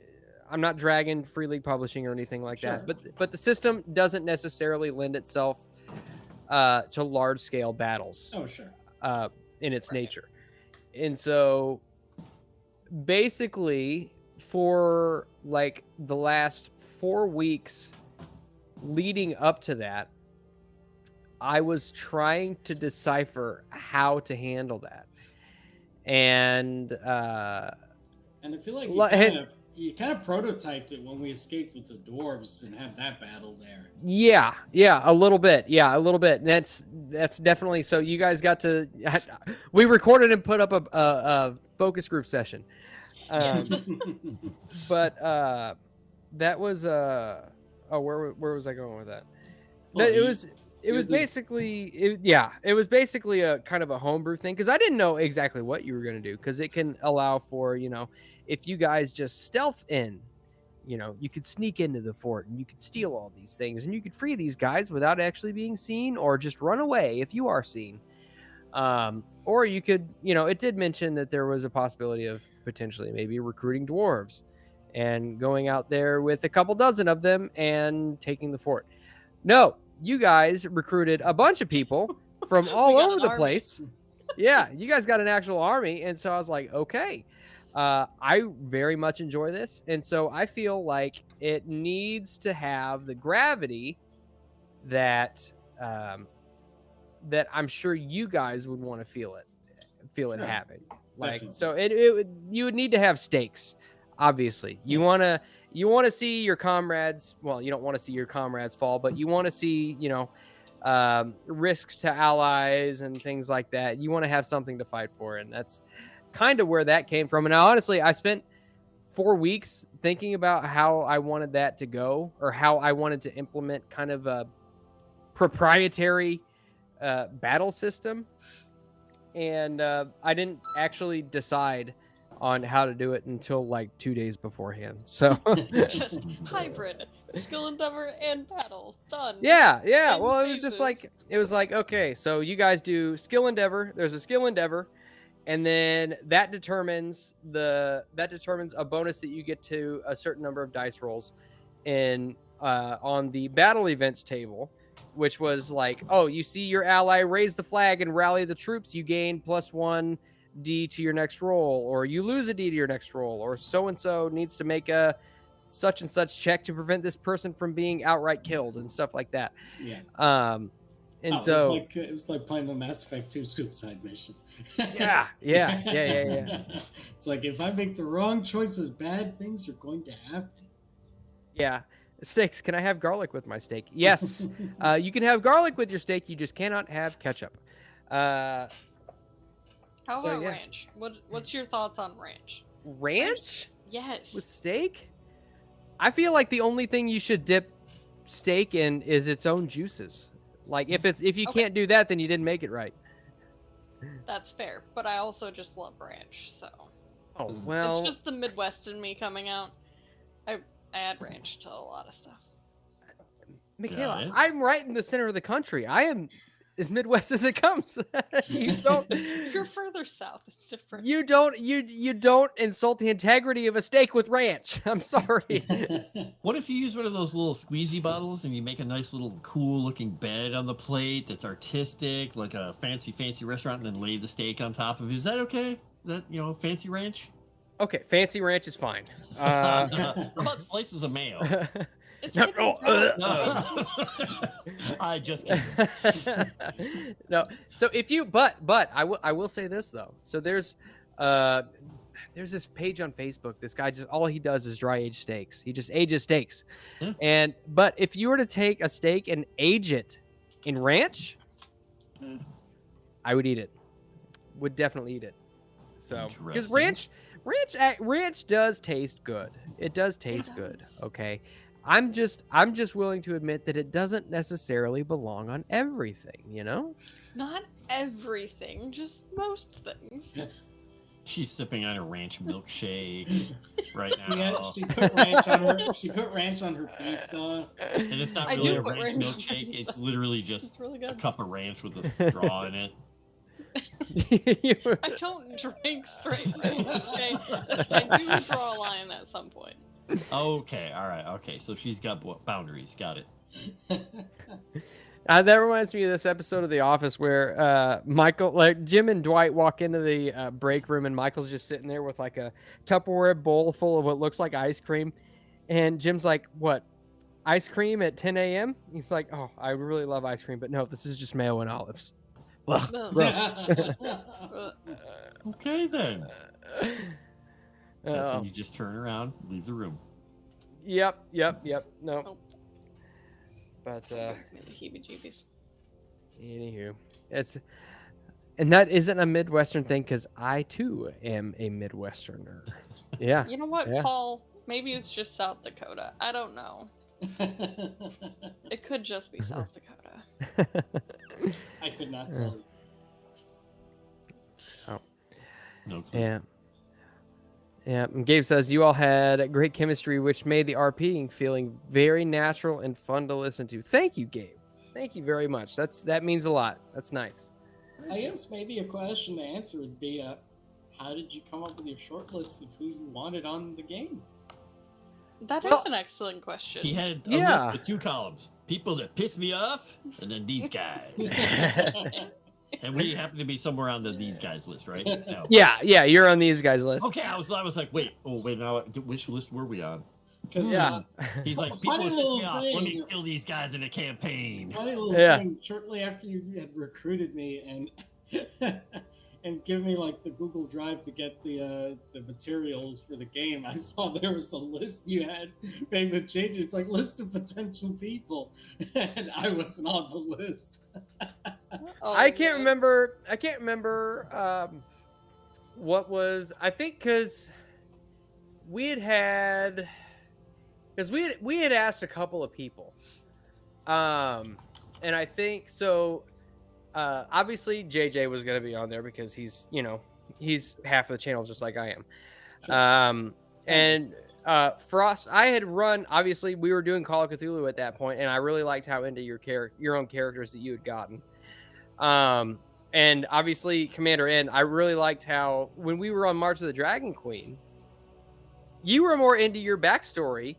I'm not dragging Free League Publishing or anything like that, but the system doesn't necessarily lend itself to large scale battles. Oh, sure. In its nature. And so basically for like the last 4 weeks leading up to that, I was trying to decipher how to handle that. And I feel like you kind of prototyped it when we escaped with the dwarves and had that battle there. Yeah, a little bit. And that's definitely, so you guys got to, we recorded and put up a focus group session. But that was where was I going with that? Well, it was basically a kind of a homebrew thing, because I didn't know exactly what you were going to do, because it can allow for, if you guys just stealth in, you could sneak into the fort and you could steal all these things and you could free these guys without actually being seen, or just run away if you are seen. Or you could, it did mention that there was a possibility of potentially maybe recruiting dwarves and going out there with a couple dozen of them and taking the fort. No, you guys recruited a bunch of people from all over the place. Yeah, you guys got an actual army. And so I was like, okay, I very much enjoy this. And so I feel like it needs to have the gravity that that I'm sure you guys would want to feel it happen. Like, definitely. So you would need to have stakes. Obviously, you want to see your comrades. Well, you don't want to see your comrades fall, but you want to see, risks to allies and things like that. You want to have something to fight for, and that's kind of where that came from. And honestly, I spent 4 weeks thinking about how I wanted that to go, or how I wanted to implement kind of a proprietary battle system. And I didn't actually decide on how to do it until like 2 days beforehand. So just hybrid skill endeavor and battle done. Yeah. Well, it was just like, okay, so you guys do skill endeavor. There's a skill endeavor, and then that determines a bonus that you get to a certain number of dice rolls in on the battle events table, which was like, oh, you see your ally raise the flag and rally the troops, you gain +1 D to your next roll, or you lose a D to your next roll, or so-and-so needs to make a such and such check to prevent this person from being outright killed, and stuff like that. Yeah. And so it was like playing the Mass Effect 2 suicide mission. Yeah. It's like, if I make the wrong choices, bad things are going to happen. Yeah. Steaks. Can I have garlic with my steak? Yes. You can have garlic with your steak. You just cannot have ketchup. How about ranch? What's your thoughts on ranch? Ranch? Yes. With steak? I feel like the only thing you should dip steak in is its own juices. Like, if you can't do that, then you didn't make it right. That's fair, but I also just love ranch, so. Oh, well. It's just the Midwest in me coming out. I add ranch to a lot of stuff. Michaela, I'm right in the center of the country. I am as Midwest as it comes. You don't. You're further south. It's different. You don't insult the integrity of a steak with ranch. I'm sorry. What if you use one of those little squeezy bottles and you make a nice little cool looking bed on the plate that's artistic, like a fancy restaurant, and then lay the steak on top of it? Is that okay? That, fancy ranch? Okay, fancy ranch is fine. How about slices of mayo? I just kidding. No. So if you, but I will say this though. So there's this page on Facebook. This guy all he does is dry age steaks. He just ages steaks. Yeah. But if you were to take a steak and age it in ranch, I would eat it. would definitely eat it. So because Interesting. ranch does taste good. It does taste good. Okay. I'm just willing to admit that it doesn't necessarily belong on everything, you know? Not everything, just most things. She's sipping on a ranch milkshake right now. Yeah, she put ranch on her. She put ranch on her pizza. And it's not I really do a put ranch ranch on milkshake. pizza. It's literally just It's really a good. cup of ranch with a straw in it. I don't drink straight ranch, okay? I do draw a line at some point. Okay, all right, okay. So she's got boundaries. Got it. That reminds me of this episode of The Office where Jim and Dwight walk into the break room and Michael's just sitting there with like a Tupperware bowl full of what looks like ice cream. And Jim's like, what, ice cream at 10 a.m.? He's like, oh, I really love ice cream, but no, this is just mayo and olives. Ugh, gross. Okay, then. That's Oh. when you just turn around, leave the room. Yep. No. Nope. But Gives me the heebie-jeebies. anywho, and that isn't a Midwestern thing because I too am a Midwesterner. Yeah. You know what, Yeah. Paul? Maybe it's just South Dakota. I don't know. It could just be South Dakota. I could not tell you. No clue. Yeah. Yeah. And Gabe says you all had great chemistry, which made the RPing feeling very natural and fun to listen to. Thank you, Gabe. Thank you very much. That means a lot. That's nice. I guess maybe a question to answer would be, how did you come up with your short list of who you wanted on the game? That is an excellent question. He had a Yeah. list with 2 columns. People that piss me off, and then these guys. And we happen to be somewhere on these guys list, right? No. Yeah. You're on these guys' list. Okay, I was like, wait, now, which list were we on? Yeah. He's like, Funny people that piss little me off. Let me thing. kill these guys in a campaign. Funny little Yeah. thing, shortly after you had recruited me and and give me like the Google Drive to get the materials for the game, I saw there was a list you had made with changes. It's like list of potential people, and I wasn't on the list. Oh, I can't man. remember what was, I think because we had asked a couple of people, and I think so. Obviously JJ was going to be on there because he's half of the channel just like I am. Sure. And Frost, I had run, obviously we were doing Call of Cthulhu at that point, and I really liked how into your own characters that you had gotten. And obviously Commander N, I really liked how when we were on March of the Dragon Queen, you were more into your backstory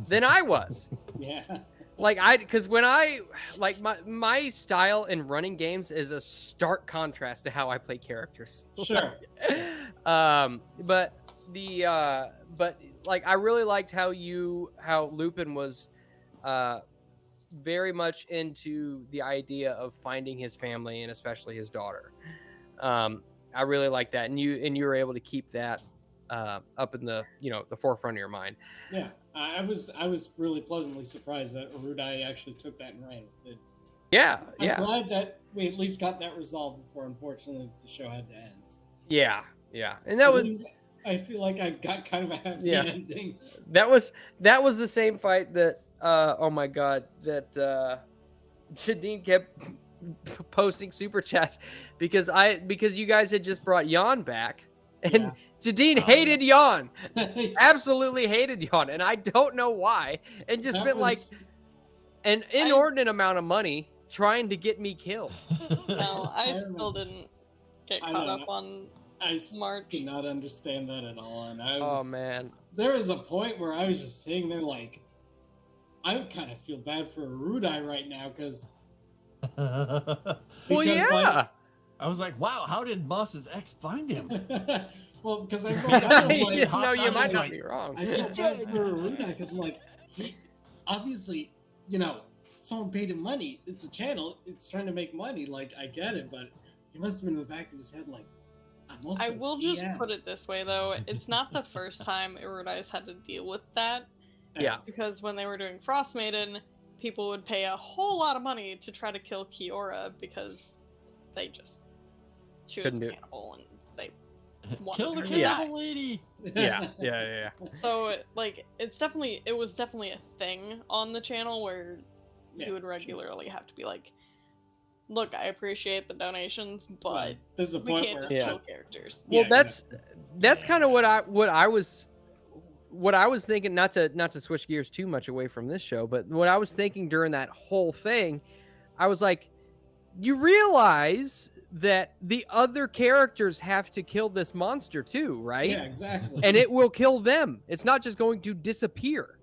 than I was. Yeah. Because when my style in running games is a stark contrast to how I play characters. Sure. But I really liked how Lupin was very much into the idea of finding his family and especially his daughter. I really like that, and you were able to keep that up in the the forefront of your mind. Yeah. I was really pleasantly surprised that Erudai actually took that and ran with it. Yeah, I'm glad that we at least got that resolved before, unfortunately, the show had to end. Yeah, and that was. I feel like I got kind of a happy ending. That was the same fight that oh my god, that Jadine kept posting super chats because you guys had just brought Jan back, and Jadine hated Jan, absolutely hated Jan, and I don't know why, and just spent like an inordinate amount of money trying to get me killed. No, I still didn't get caught up on March. I did not understand that at all, and Oh man, there was a point where I was just sitting there like, I kind of feel bad for Erudai right now because. Well, yeah. I was like, wow, how did Moss's ex find him? Well, because I felt bad. Like, no, you might not like, be wrong. I feel bad for Erudai because I'm like, obviously, someone paid him money. It's a channel. It's trying to make money. Like, I get it, but he must have been in the back of his head like, I will just put it this way, though. It's not the first time Erudai's had to deal with that. Yeah. Because when they were doing Frost Maiden, people would pay a whole lot of money to try to kill Kiora because they just she was Couldn't a do it. cannibal, and they wanted Kill the her to die. cannibal lady. Yeah. So like it was definitely a thing on the channel where Yeah, he would regularly have to be like, look, I appreciate the donations, but Well, there's a we point can't where just Yeah. kill characters. Well, Yeah, that's kind of what I was thinking. Not to switch gears too much away from this show, but what I was thinking during that whole thing, I was like, you realize that the other characters have to kill this monster too, right? Yeah, exactly. And it will kill them. It's not just going to disappear.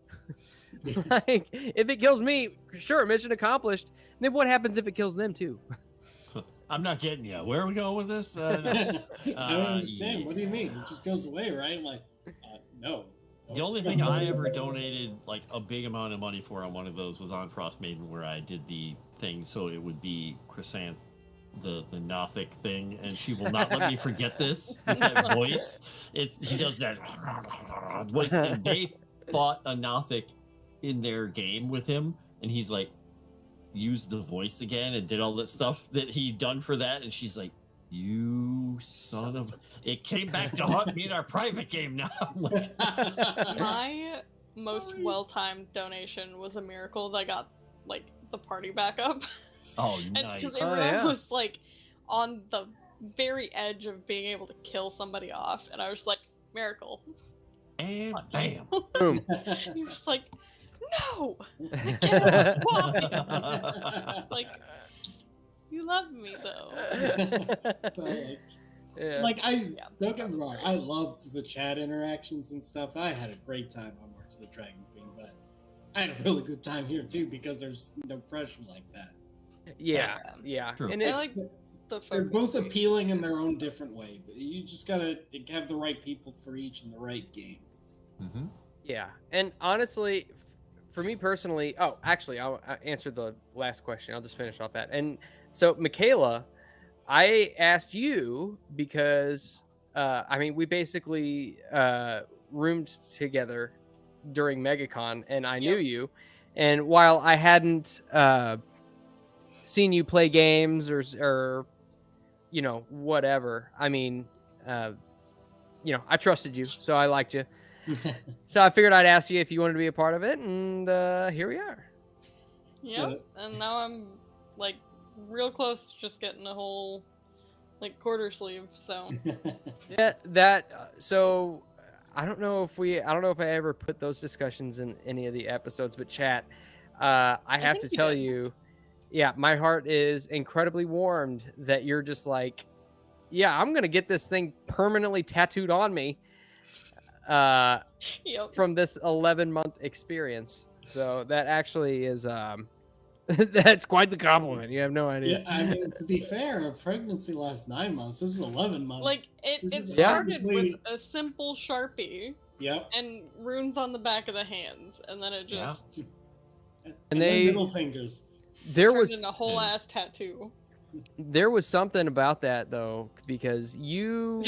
Like, if it kills me, sure, mission accomplished. Then what happens if it kills them too? I'm not getting you. Where are we going with this? I don't understand. Yeah. What do you mean? It just goes away, right? I'm like, no. The only thing I ever donated like a big amount of money for on one of those was on Frost Maiden, where I did the thing so it would be Chrysanth, the Nothic thing, and she will not let me forget this. That voice, he does that voice, and they fought a Nothic in their game with him, and he's like used the voice again and did all that stuff that he'd done for that, and she's like, you son of... It came back to haunt me in our private game now. I'm like, My most well-timed donation was a miracle that got like the party back up. oh, And nice. because Oh, everyone yeah. was like on the very edge of being able to kill somebody off, and I was like, miracle. And bam. Boom. He was like, no, get up, why? I was like, you love me though. So, like, Yeah. like I Yeah. don't get me wrong, I loved the chat interactions and stuff. I had a great time on March of the Dragon Queen, but I had a really good time here too because there's no pressure like that. Yeah. True. And I it, like the They're focus both group. appealing in their own different way, but you just gotta have the right people for each in the right game. Mm-hmm. yeah. And honestly, for me personally, oh, actually, I answered the last question. I'll just finish off that. And so, Michaela, I asked you because, I mean, we basically roomed together during MegaCon, and I knew Yep. you. And while I hadn't seen you play games or you know, whatever, I mean, you know, I trusted you, so I liked you. So I figured I'd ask you if you wanted to be a part of it, and here we are. Yep. So- And now I'm like real close to just getting a whole like quarter sleeve. So Yeah, that. So I don't know if I ever put those discussions in any of the episodes, but chat, I have to think you tell did. you, yeah, my heart is incredibly warmed that you're just like, yeah, I'm gonna get this thing permanently tattooed on me. yep. From this 11-month experience. So that actually is that's quite the compliment. You have no idea. Yeah, I mean, to be fair, a pregnancy lasts 9 months. This is 11 months. Like it This is started with probably- a simple Sharpie Yep. and runes on the back of the hands, and then it Yeah. just And And then they middle fingers. there turned was into a whole ass tattoo. there was something about that though, because you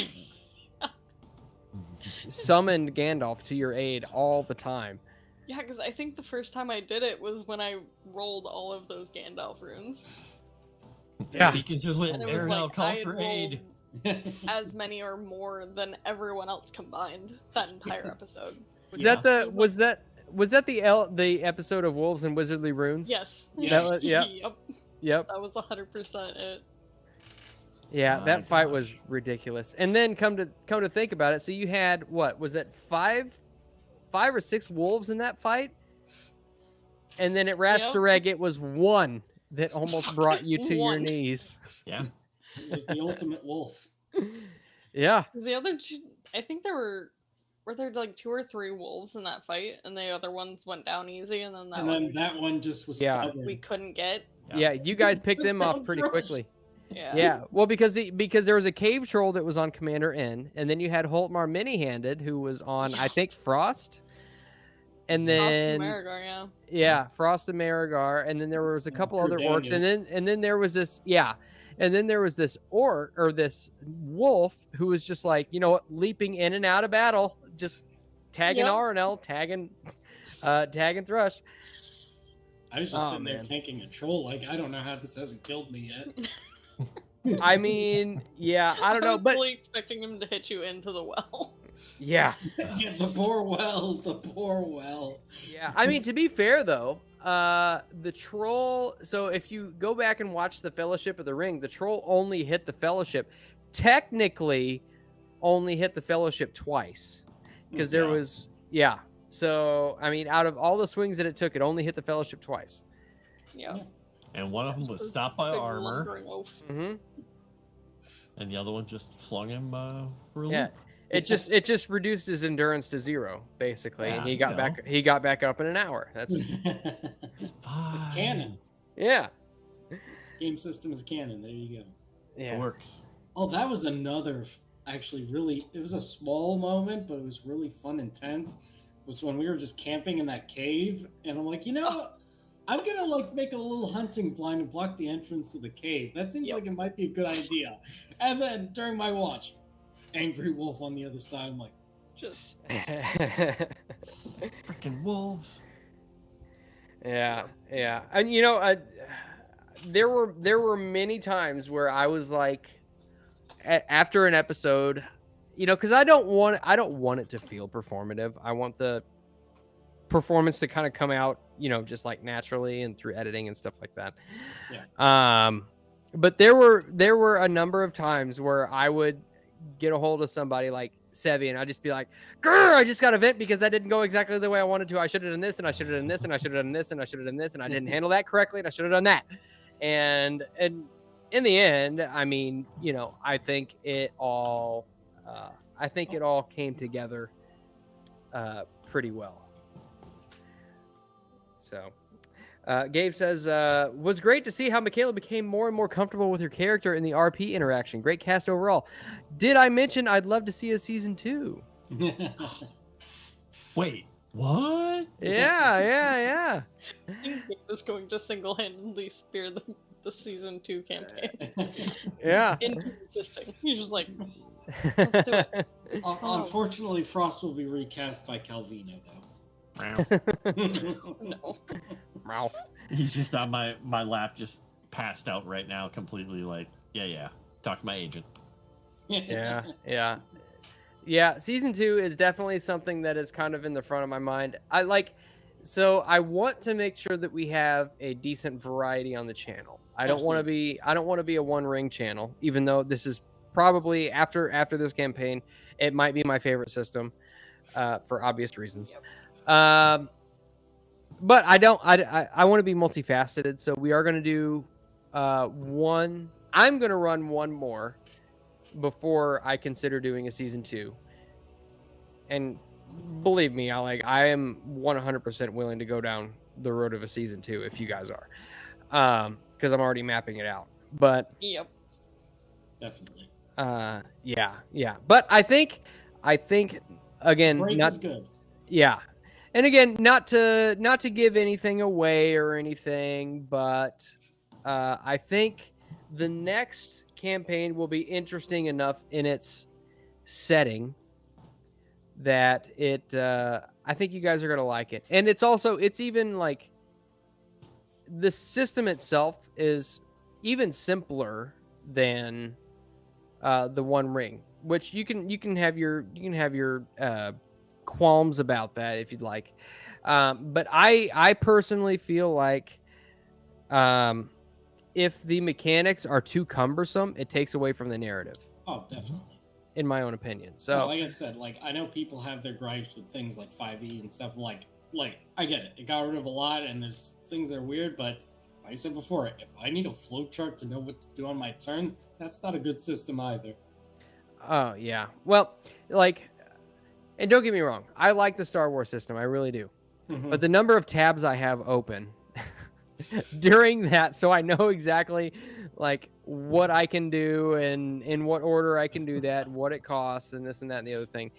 summoned Gandalf to your aid all the time. Yeah, because I think the first time I did it was when I rolled all of those Gandalf runes. Yeah. Speaking to Lit, And it was Aranel like call I had for rolled aid. as many or more than everyone else combined that entire episode. Was Yeah. was that the episode of Wolves and Wizardly Runes? Yes. That was, yeah. Yep. Yep. That was 100% it. Yeah, My that fight gosh. was ridiculous. And then come to think about it, so you had what was it, five or six wolves in that fight, and then at Rathsareg it was one that almost brought you to your One. knees. Yeah. It was the ultimate wolf. Yeah, The other two, I think were there like 2 or 3 wolves in that fight, and the other ones went down easy, and then that And one then that one just was Yeah. stubborn. we couldn't get. yeah, you guys picked them off pretty Thrush. quickly. Yeah. Yeah, well, because there was a cave troll that was on Commander N, and then you had Holtmar mini-handed who was on I think Frost, and then Miragar, yeah. yeah, Frost and Miragar, and then there was a couple other orcs, Daniel. and then there was this and then there was this orc or this wolf who was just like, you know what, leaping in and out of battle, just tagging Yep. Aranel, tagging Thrush. I was just Oh, sitting there man. tanking a troll. Like, I don't know how this hasn't killed me yet. I mean, yeah, I don't know, was but fully expecting him to hit you into the well. yeah. Yeah, the poor well, the poor well. Yeah, I mean, to be fair though, the troll. So if you go back and watch the Fellowship of the Ring, the troll only hit the Fellowship. Technically, only hit the Fellowship twice because there was So I mean, out of all the swings that it took, it only hit the Fellowship twice. Yeah. And one of them was This stopped by big armor, lumbering wolf. Mm-hmm. and the other one just flung him for a Yeah. loop. It just reduced his endurance to 0, basically, and he Yeah, got you back. He got back up in an hour. That's It's fine. It's canon. yeah, Game system is canon. There you go. It yeah. works. Oh, that was another actually really. It was a small moment, but it was really fun and tense. Was when we were just camping in that cave, and I'm like, I'm gonna like make a little hunting blind and block the entrance to the cave. That seems like it might be a good idea. And then during my watch, angry wolf on the other side. I'm like, Just Freaking wolves. Yeah, and there were many times where I was like, after an episode, because I don't want it to feel performative. I want the performance to kind of come out, just like naturally and through editing and stuff like that. Yeah. But there were a number of times where I would get a hold of somebody like Sevi, and I'd just be like, "Grr, I just got a vent because that didn't go exactly the way I wanted to. I should have done this, and I should have done this, and I should have done this, and I should have done this, and I didn't handle that correctly, and I should have done that." And in the end, I mean, I think it all came together pretty well. So, Gabe says, was great to see how Michaela became more and more comfortable with her character in the RP interaction. Great cast overall. Did I mention I'd love to see a season 2? Wait, what? Yeah. I think Gabe is going to single-handedly spear the season 2 campaign Yeah. into existing. He's just like, let's do it. Unfortunately, Frost will be recast by Calvino, though. No. He's just on my lap, just passed out right now, completely like, yeah. Talk to my agent. Yeah. Season 2 is definitely something that is kind of in the front of my mind. I want to make sure that we have a decent variety on the channel. I don't want to be a one ring channel, even though this is probably after this campaign, it might be my favorite system, for obvious reasons. But I want to be multifaceted. So we are going to do one. I'm going to run one more before I consider doing a season 2. And believe me, I am 100% willing to go down the road of a season 2 if you guys are, because I'm already mapping it out. But Yep. Definitely. yeah. But I think again, Break not is good. Yeah. And again, not to give anything away or anything, but I think the next campaign will be interesting enough in its setting that I think you guys are going to like it. And it's even like the system itself is even simpler than the One Ring, which you can have your qualms about that if you'd like, but I personally feel like if the mechanics are too cumbersome, it takes away from the narrative, Oh, definitely. in my own opinion. So No, like I've said, I know people have their gripes with things like 5e and stuff. Like I get it. It got rid of a lot, and there's things that are weird. But like I said before, if I need a flowchart to know what to do on my turn, that's not a good system either. oh yeah, well, and don't get me wrong, I like the Star Wars system, I really do. But the number of tabs I have open during that, so I know exactly what I can do and in what order I can do that, what it costs, and this and that and the other thing.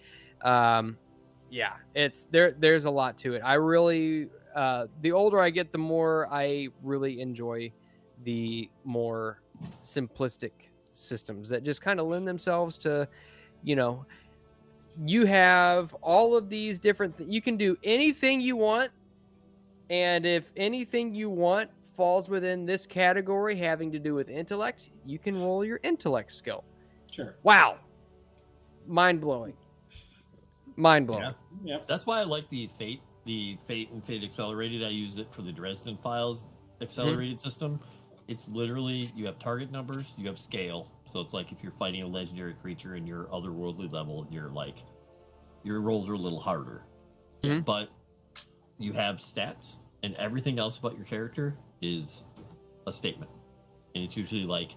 Yeah, it's there's a lot to it. I really the older I get, the more I really enjoy the more simplistic systems that just kind of lend themselves to, you have all of these different you can do anything you want, and if anything you want falls within this category having to do with intellect, you can roll your intellect skill. Sure. Wow. Mind blowing. Mind blowing. Yeah. Yep. That's why I like the Fate and Fate Accelerated. I use it for the Dresden Files accelerated system. It's literally, you have target numbers, you have scale. So it's like if you're fighting a legendary creature and you're otherworldly level, you're like, your rolls are a little harder. But you have stats, and everything else about your character is a statement. And it's usually like,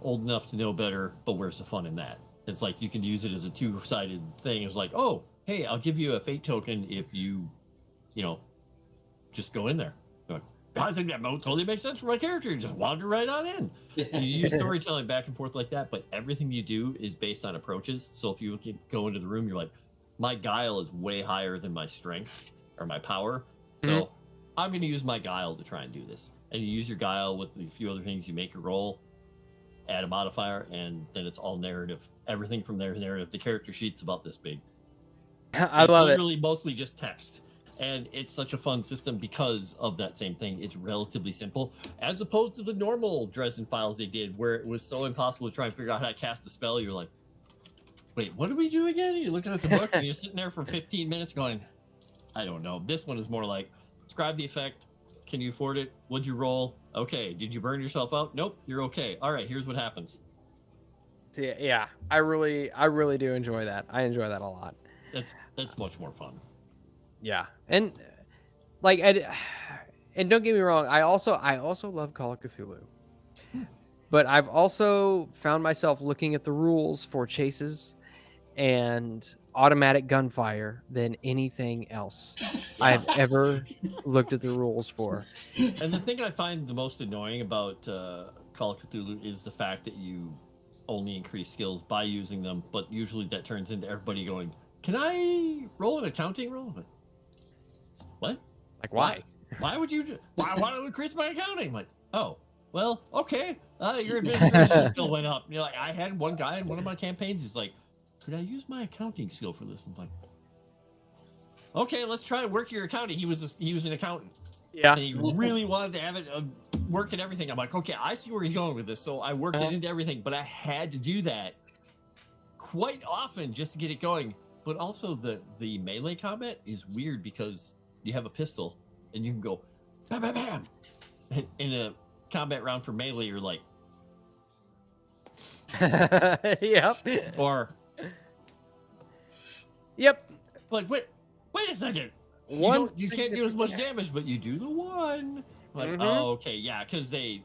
old enough to know better, but where's the fun in that? It's like you can use it as a two-sided thing. It's like, oh, hey, I'll give you a fate token if you, just go in there. Like, I think that totally makes sense for my character. You just wander right on in. You use storytelling back and forth like that, but everything you do is based on approaches. So if you go into the room, you're like, my guile is way higher than my strength or my power. So I'm going to use my guile to try and do this. And you use your guile with a few other things. You make your roll, add a modifier, and then it's all narrative. Everything from there is narrative. The character sheet's about this big. I love it. It's literally mostly just text. And it's such a fun system because of that same thing. It's relatively simple, as opposed to the normal Dresden Files they did, where it was so impossible to try and figure out how to cast a spell. You're like, wait, what do we do again? You're looking at the book, and you're sitting there for 15 minutes going, I don't know. This one is more like, describe the effect. Can you afford it? What'd you roll? Okay. Did you burn yourself out? Nope. You're okay. All right. Here's what happens. Yeah, I really do enjoy that. I enjoy that a lot. That's much more fun. Yeah, and and don't get me wrong, I also love Call of Cthulhu, but I've also found myself looking at the rules for chases and automatic gunfire than anything else I've ever looked at the rules for. And the thing I find the most annoying about Call of Cthulhu is the fact that you only increase skills by using them, but usually that turns into everybody going, can I roll an accounting roll? But, what? Like, why? Why would you? Why want to increase my accounting? I'm like, oh, well, okay. Your administration skill went up. You're like, I had one guy in one of my campaigns. He's like, could I use my accounting skill for this? I'm like, okay, let's try to work your accounting. He was an accountant. Yeah. And he really wanted to have it work in everything. I'm like, okay, I see where he's going with this. So I worked it into everything, but I had to do that quite often just to get it going. But also the melee combat is weird because you have a pistol and you can go bam, bam, bam. And in a combat round for melee, you're like, yep. Or, yep. like, wait a second. You can't do as much damage, but you do the one. Like, oh, okay, yeah, because their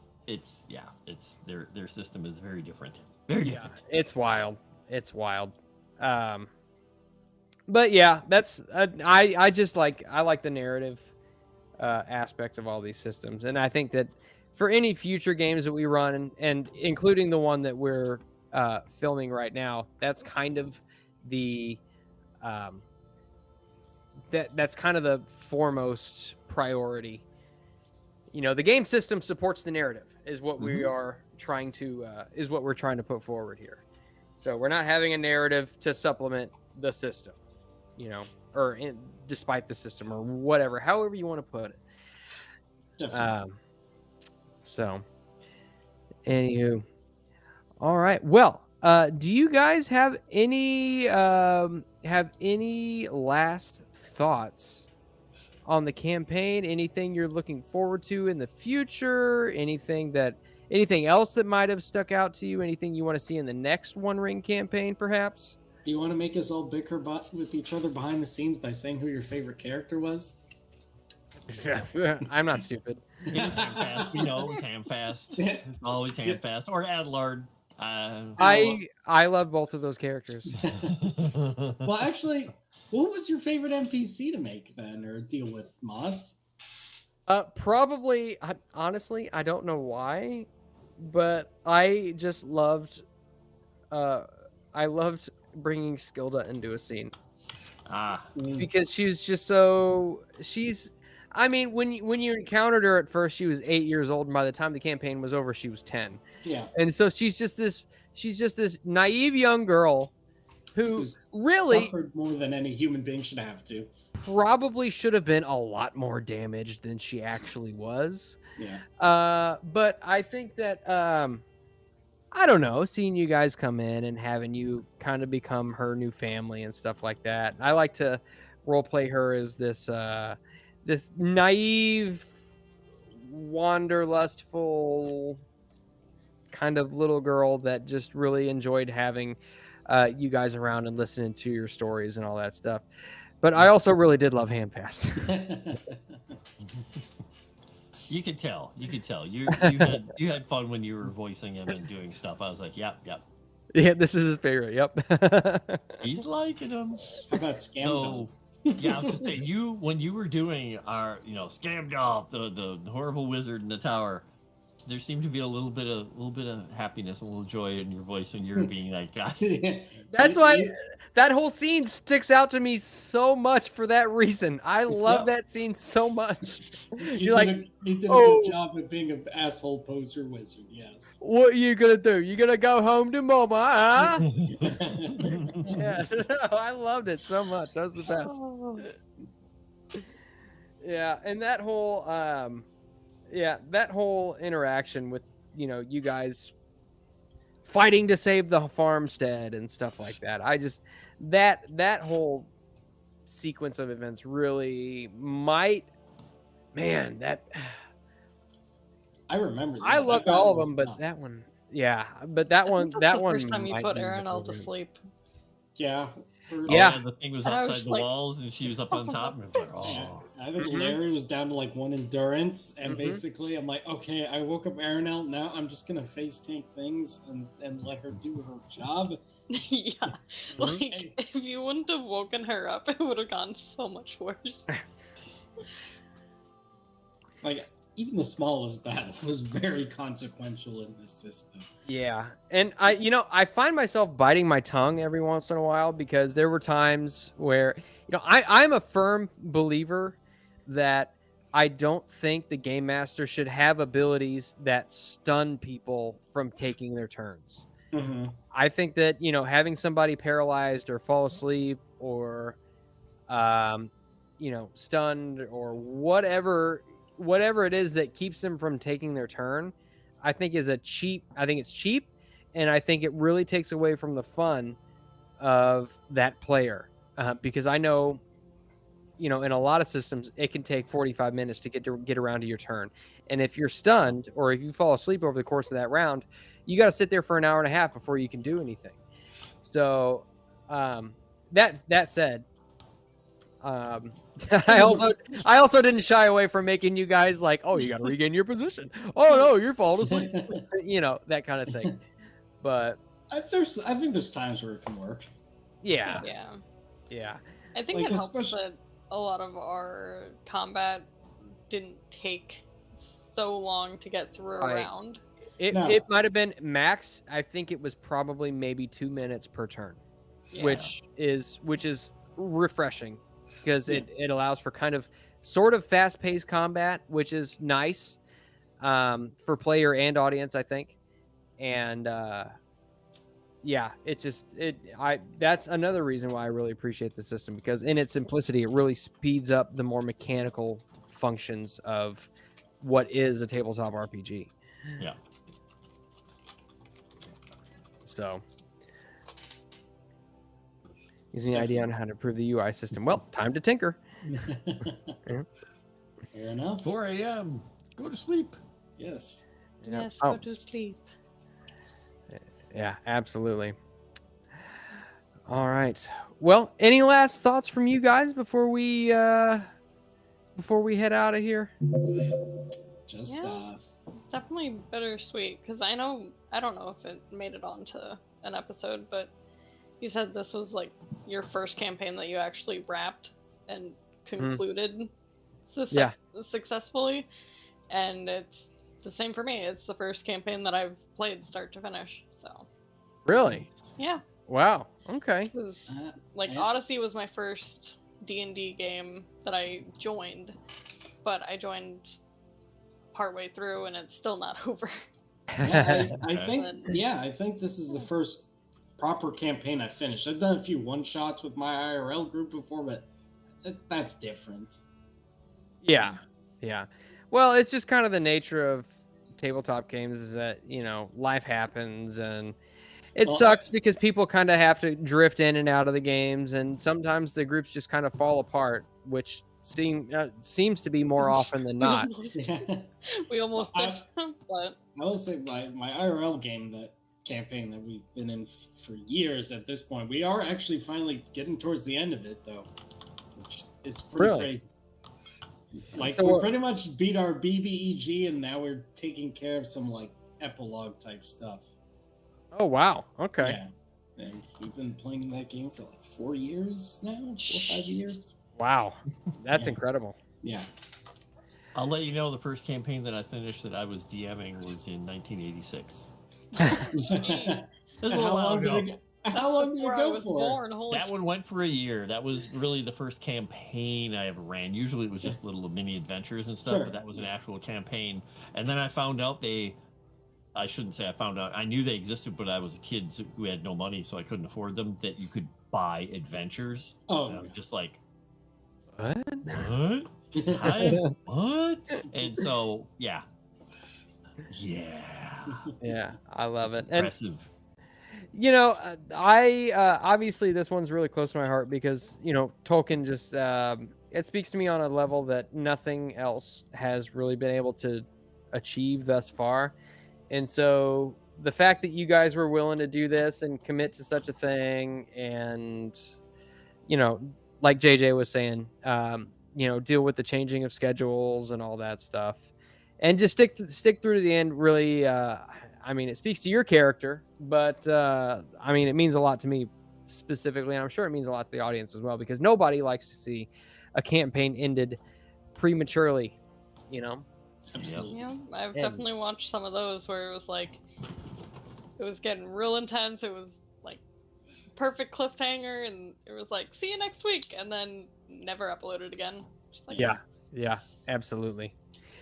system is very different. Very different. It's wild. It's wild. But yeah, that's I like the narrative aspect of all these systems, and I think that for any future games that we run, and including the one that we're filming right now, that's kind of the that's kind of the foremost priority. The game system supports the narrative, is what we are trying to we're trying to put forward here. So we're not having a narrative to supplement the system, despite the system or whatever, however you want to put it. Definitely. So, anywho, all right. Well, do you guys have any last thoughts on the campaign? Anything you're looking forward to in the future? Anything else that might have stuck out to you? Anything you want to see in the next One Ring campaign, perhaps? Do you want to make us all bicker with each other behind the scenes by saying who your favorite character was? I'm not stupid. It was Hamfast. We know it was Hamfast. It's always Hamfast. Or Adelard. I love both of those characters. Well, actually, what was your favorite NPC to make then, or deal with, Moz? Probably, honestly, I don't know why, but I just loved bringing Skilda into a scene. Because when you encountered her at first, she was 8 years old, and by the time the campaign was over, she was 10. Yeah. And so she's just this naive young girl Who's really suffered more than any human being should have to. probably should have been a lot more damaged than she actually was. Yeah. But I think that I don't know, seeing you guys come in and having you kind of become her new family and stuff like that. I like to role play her as this this naive, wanderlustful kind of little girl that just really enjoyed having you guys around and listening to your stories and all that stuff. But I also really did love Handfast. You could tell. You had fun when you were voicing him and doing stuff. I was like, yep. Yeah, this is his favorite. Yep. He's liking him. How about scam dolls? Yeah, I was just saying, when you were doing our, scam doll, the horrible wizard in the tower, there seemed to be a little bit of happiness, a little joy in your voice when you were being that guy. That's why that whole scene sticks out to me so much for that reason. I love that scene so much. You did a good job at being an asshole poser wizard, yes. What are you gonna do? You gonna go home to mama, huh? Yeah, I loved it so much. That was the best. Yeah, and that whole interaction with you guys fighting to save the farmstead and stuff like that. I just that whole sequence of events really I remember that. I loved all of them, but that one, First time you put Aranel to sleep. Yeah. Yeah. The thing was And I outside was the like- walls, and she was up on top. And it was like, oh. Yeah. I think Larry was down to like 1 endurance, and basically I'm like, okay, I woke up Aranel, now I'm just gonna face tank things and let her do her job. Yeah. Like, if you wouldn't have woken her up, it would have gone so much worse. Like, even the smallest battle was very consequential in this system. Yeah. And I find myself biting my tongue every once in a while because there were times where, I'm a firm believer that I don't think the game master should have abilities that stun people from taking their turns. Mm-hmm. I think that, having somebody paralyzed or fall asleep or, stunned or whatever it is that keeps them from taking their turn, I think it's cheap, and I think it really takes away from the fun of that player. Because I know, in a lot of systems, it can take 45 minutes to get around to your turn. And if you're stunned or if you fall asleep over the course of that round, you got to sit there for an hour and a half before you can do anything. So that said, I also didn't shy away from making you guys like, oh, you got to regain your position. Oh no, you're falling asleep. That kind of thing. But I think there's times where it can work. Yeah. I think Like, it helps especially- that a lot of our combat didn't take so long to get through a Right. round. It might have been max. I think it was probably maybe 2 minutes per turn, Yeah. which is refreshing because it allows for kind of sort of fast-paced combat, which is nice for player and audience, I think. And that's another reason why I really appreciate the system, because in its simplicity, it really speeds up the more mechanical functions of what is a tabletop RPG. Yeah. So, gives me an idea on how to improve the UI system. Well, time to tinker. Fair enough. 4 a.m. Go to sleep. Yes. Yes, Oh. go to sleep. Yeah, absolutely. All right. Well, any last thoughts from you guys before we head out of here? Just Yeah, it's definitely bittersweet because I don't know if it made it onto an episode, but you said this was like your first campaign that you actually wrapped and concluded successfully, and it's the same for me. It's the first campaign that I've played start to finish. So Really? yeah, Wow. Okay. this is like yeah. Odyssey was my first D&D game that I joined, but I joined partway through and it's still not over. I Okay. think I think this is the first proper campaign I finished. I've done a few one-shots with my IRL group before, but that's different. Yeah. Yeah. Well, it's just kind of the nature of tabletop games is that, you know, life happens and it sucks because people kind of have to drift in and out of the games, and sometimes the groups just kind of fall apart, which seems to be more often than not. We almost did, but I will say my IRL game, that campaign that we've been in for years at this point, we are actually finally getting towards the end of it, though, which is pretty crazy. Like, So, we pretty much beat our BBEG, and now we're taking care of some, like, epilogue type stuff. Oh, wow. Okay. Yeah. And we've been playing that game for like 4 years now, 4 or 5 years. Wow. That's incredible. Yeah. I'll let you know the first campaign that I finished that I was DMing was in 1986. This is a How while long ago. did it before I go was for? born, holy That one went for a year. That was really the first campaign I ever ran. Usually it was just little mini adventures and stuff, Sure. but that was an actual campaign. And then I found out I shouldn't say I found out. I knew they existed, but I was a kid who had no money, so I couldn't afford them, that you could buy adventures. Oh. And I was just like, What? what? What? And so, yeah. Yeah, I love it. And Impressive. you know, I obviously this one's really close to my heart because, you know, Tolkien just it speaks to me on a level that nothing else has really been able to achieve thus far. And so the fact that you guys were willing to do this and commit to such a thing, and, you know, like JJ was saying, you know, deal with the changing of schedules and all that stuff, and just stick through to the end. Really, I mean, it speaks to your character, but I mean, it means a lot to me specifically, and I'm sure it means a lot to the audience as well, because nobody likes to see a campaign ended prematurely, you know. Absolutely. Yeah, I've definitely watched some of those where it was like, it was getting real intense. It was like perfect cliffhanger, and it was like, see you next week, and then never uploaded again. Just like, Yeah, absolutely.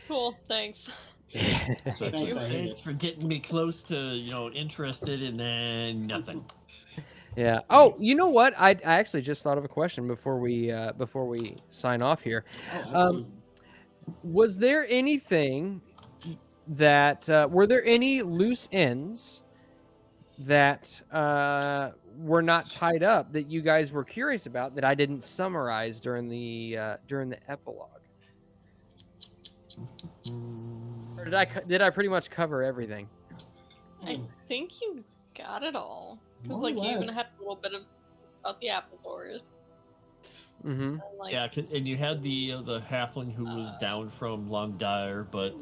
cool, thanks. Thanks for getting me close to, you know, interested, and then nothing. Yeah. Oh, you know what? I actually just thought of a question before we sign off here. Oh, absolutely. Was there anything that were there any loose ends that were not tied up that you guys were curious about that I didn't summarize during the epilogue? Or did I pretty much cover everything? I think you got it all. Because More like or you even less. had a little bit about the apple doors. Mm-hmm. And, like, Yeah, and you had the halfling who was down from Longdire, but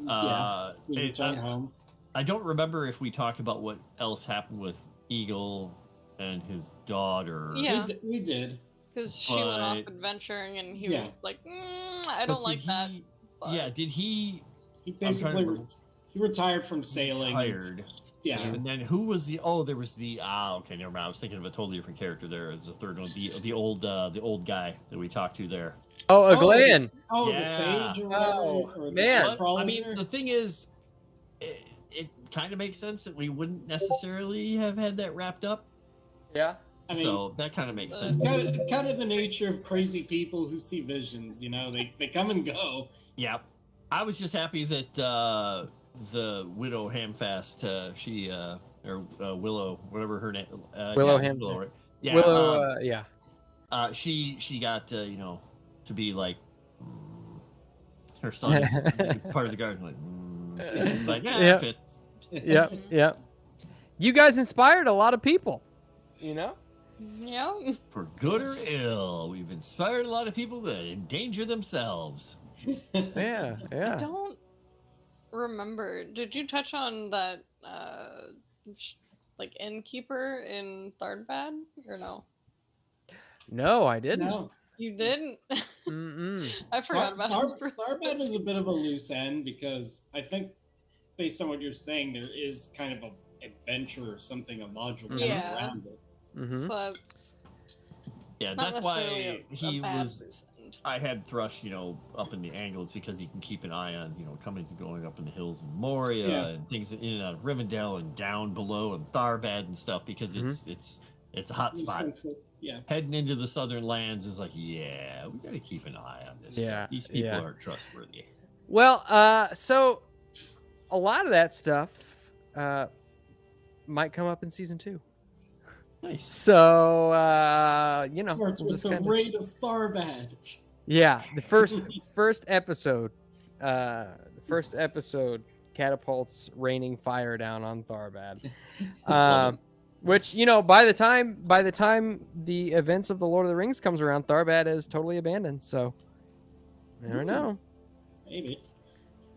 We returned home. I don't remember if we talked about what else happened with Eagle and his daughter. Yeah. We did. because she went off But- adventuring, and he Yeah. was like, I don't like that. But Yeah, did he He trying to basically remember. he retired from sailing. tired? Yeah. And then who was the? Oh, there was the. Okay, never mind. I was thinking of a totally different character. There is a third one. The old guy that we talked to there. Oh, a Glenn. The Yeah. sage or whatever. Oh, or the man. I mean, astrologer. the thing is, it kind of makes sense that we wouldn't necessarily have had that wrapped up. Yeah. I mean, So that kind of makes it's sense. kind of the nature of crazy people who see visions. You know, they come and go. Yeah, I was just happy that the widow Hamfast, she or Willow, whatever her name, Willow yeah, it was Ham- Willow, right? Yeah, Willow. Yeah. she got to be like her son is part of the garden. Like yeah, Yeah. it fits. Yep. Yep. You guys inspired a lot of people. You know. yeah. For good or ill, we've inspired a lot of people to endanger themselves. Yeah. I Yeah. don't remember. Did you touch on that, like innkeeper in Thardbad, or no? No, I didn't. No, You didn't. Mm-mm. I forgot about him. Tharbad was a bit of a loose end because I think, based on what you're saying, there is kind of a adventure or something, a module kind Yeah. of around it. Mm-hmm. But Yeah, not that's necessarily why a he bad was. loose end. happened. I had Thrush, up in the angles because he can keep an eye on, comings and going up in the hills in Moria and things in and out of Rivendell and down below and Tharbad and stuff because it's a hot spot. Yeah. Heading into the southern lands is like, yeah, we got to keep an eye on this. Yeah, These people aren't trustworthy. Well, so a lot of that stuff might come up in season 2. Nice. So Starts we'll with the raid of Tharbad. Yeah, the first episode, catapults raining fire down on Tharbad. Which by the time the events of the Lord of the Rings comes around, Tharbad is totally abandoned. So I don't know. Maybe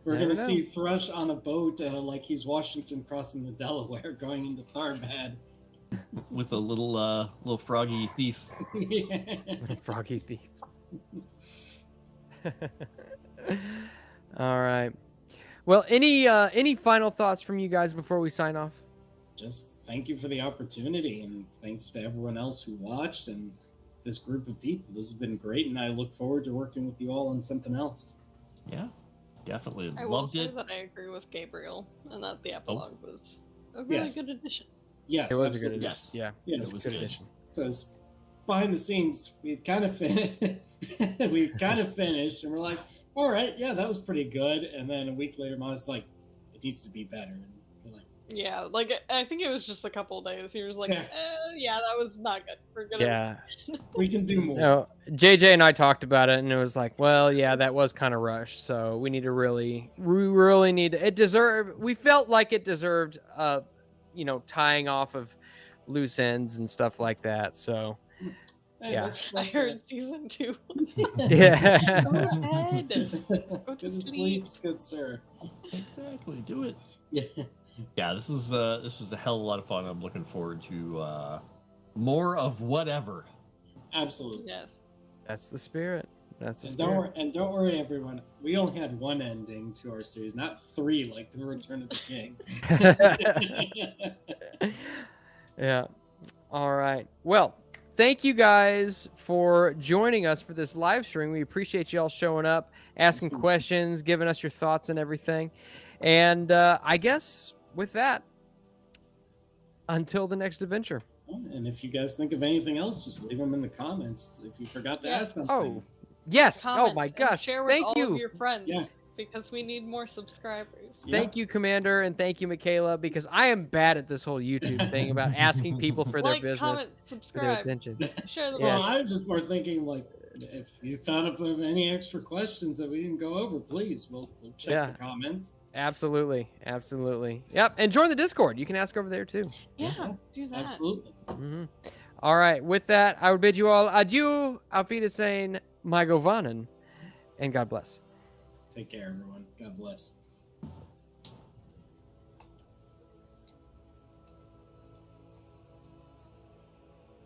we're gonna see Thrush on a boat like he's Washington crossing the Delaware, going into Tharbad. With a little froggy thief. Little froggy thief. All right. Well, any final thoughts from you guys before we sign off? Just thank you for the opportunity, and thanks to everyone else who watched and this group of people. This has been great, and I look forward to working with you all on something else. Yeah, definitely I loved will say it. that I agree with Gabriel, and that the epilogue was a really good addition. Yes, It was absolutely. a good addition. Yeah, Yes, it was a good addition. because behind the scenes we kind of finished, and we're like, all right, yeah, that was pretty good. And then a week later, Mom's like, it needs to be better. And we're like, Yeah, like I think it was just a couple of days. He was like, Yeah. that was not good. We're gonna Yeah. we can do more. No, JJ and I talked about it, and it was like, well, yeah, that was kind of rushed. So we really need to, we felt like it deserved, tying off of loose ends and stuff like that. So, Hey, yeah. I heard season 2. yeah. Go ahead. Go to sleep, good sir. Exactly, do it. Yeah. Yeah, this was a hell of a lot of fun. I'm looking forward to more of whatever. Absolutely. Yes. That's the spirit. That's the And spirit. don't worry, everyone. We only had one ending to our series, not 3 like the Return of the King. Yeah. All right. Well, thank you guys for joining us for this live stream. We appreciate you all showing up, asking Absolutely. questions, giving us your thoughts and everything. And I guess with that, until the next adventure. And if you guys think of anything else, just leave them in the comments. If you forgot to ask something. Oh, yes. Comment Oh my and gosh. share with Thank all you. of your friends. Yeah. Because we need more subscribers. Yeah. Thank you, Commander, and thank you, Michaela, because I am bad at this whole YouTube thing about asking people for their Like, business, comment, for their subscribe, attention. share the Yes. Well, I was just more thinking, like, if you thought of any extra questions that we didn't go over, please, we'll check Yeah. the comments. Absolutely. Absolutely. Yep. And join the Discord. You can ask over there too. Yeah, do that. Absolutely. Mm-hmm. All right. With that, I would bid you all adieu, auf Wiedersehen, my Govanen, and God bless. Take care, everyone. God bless.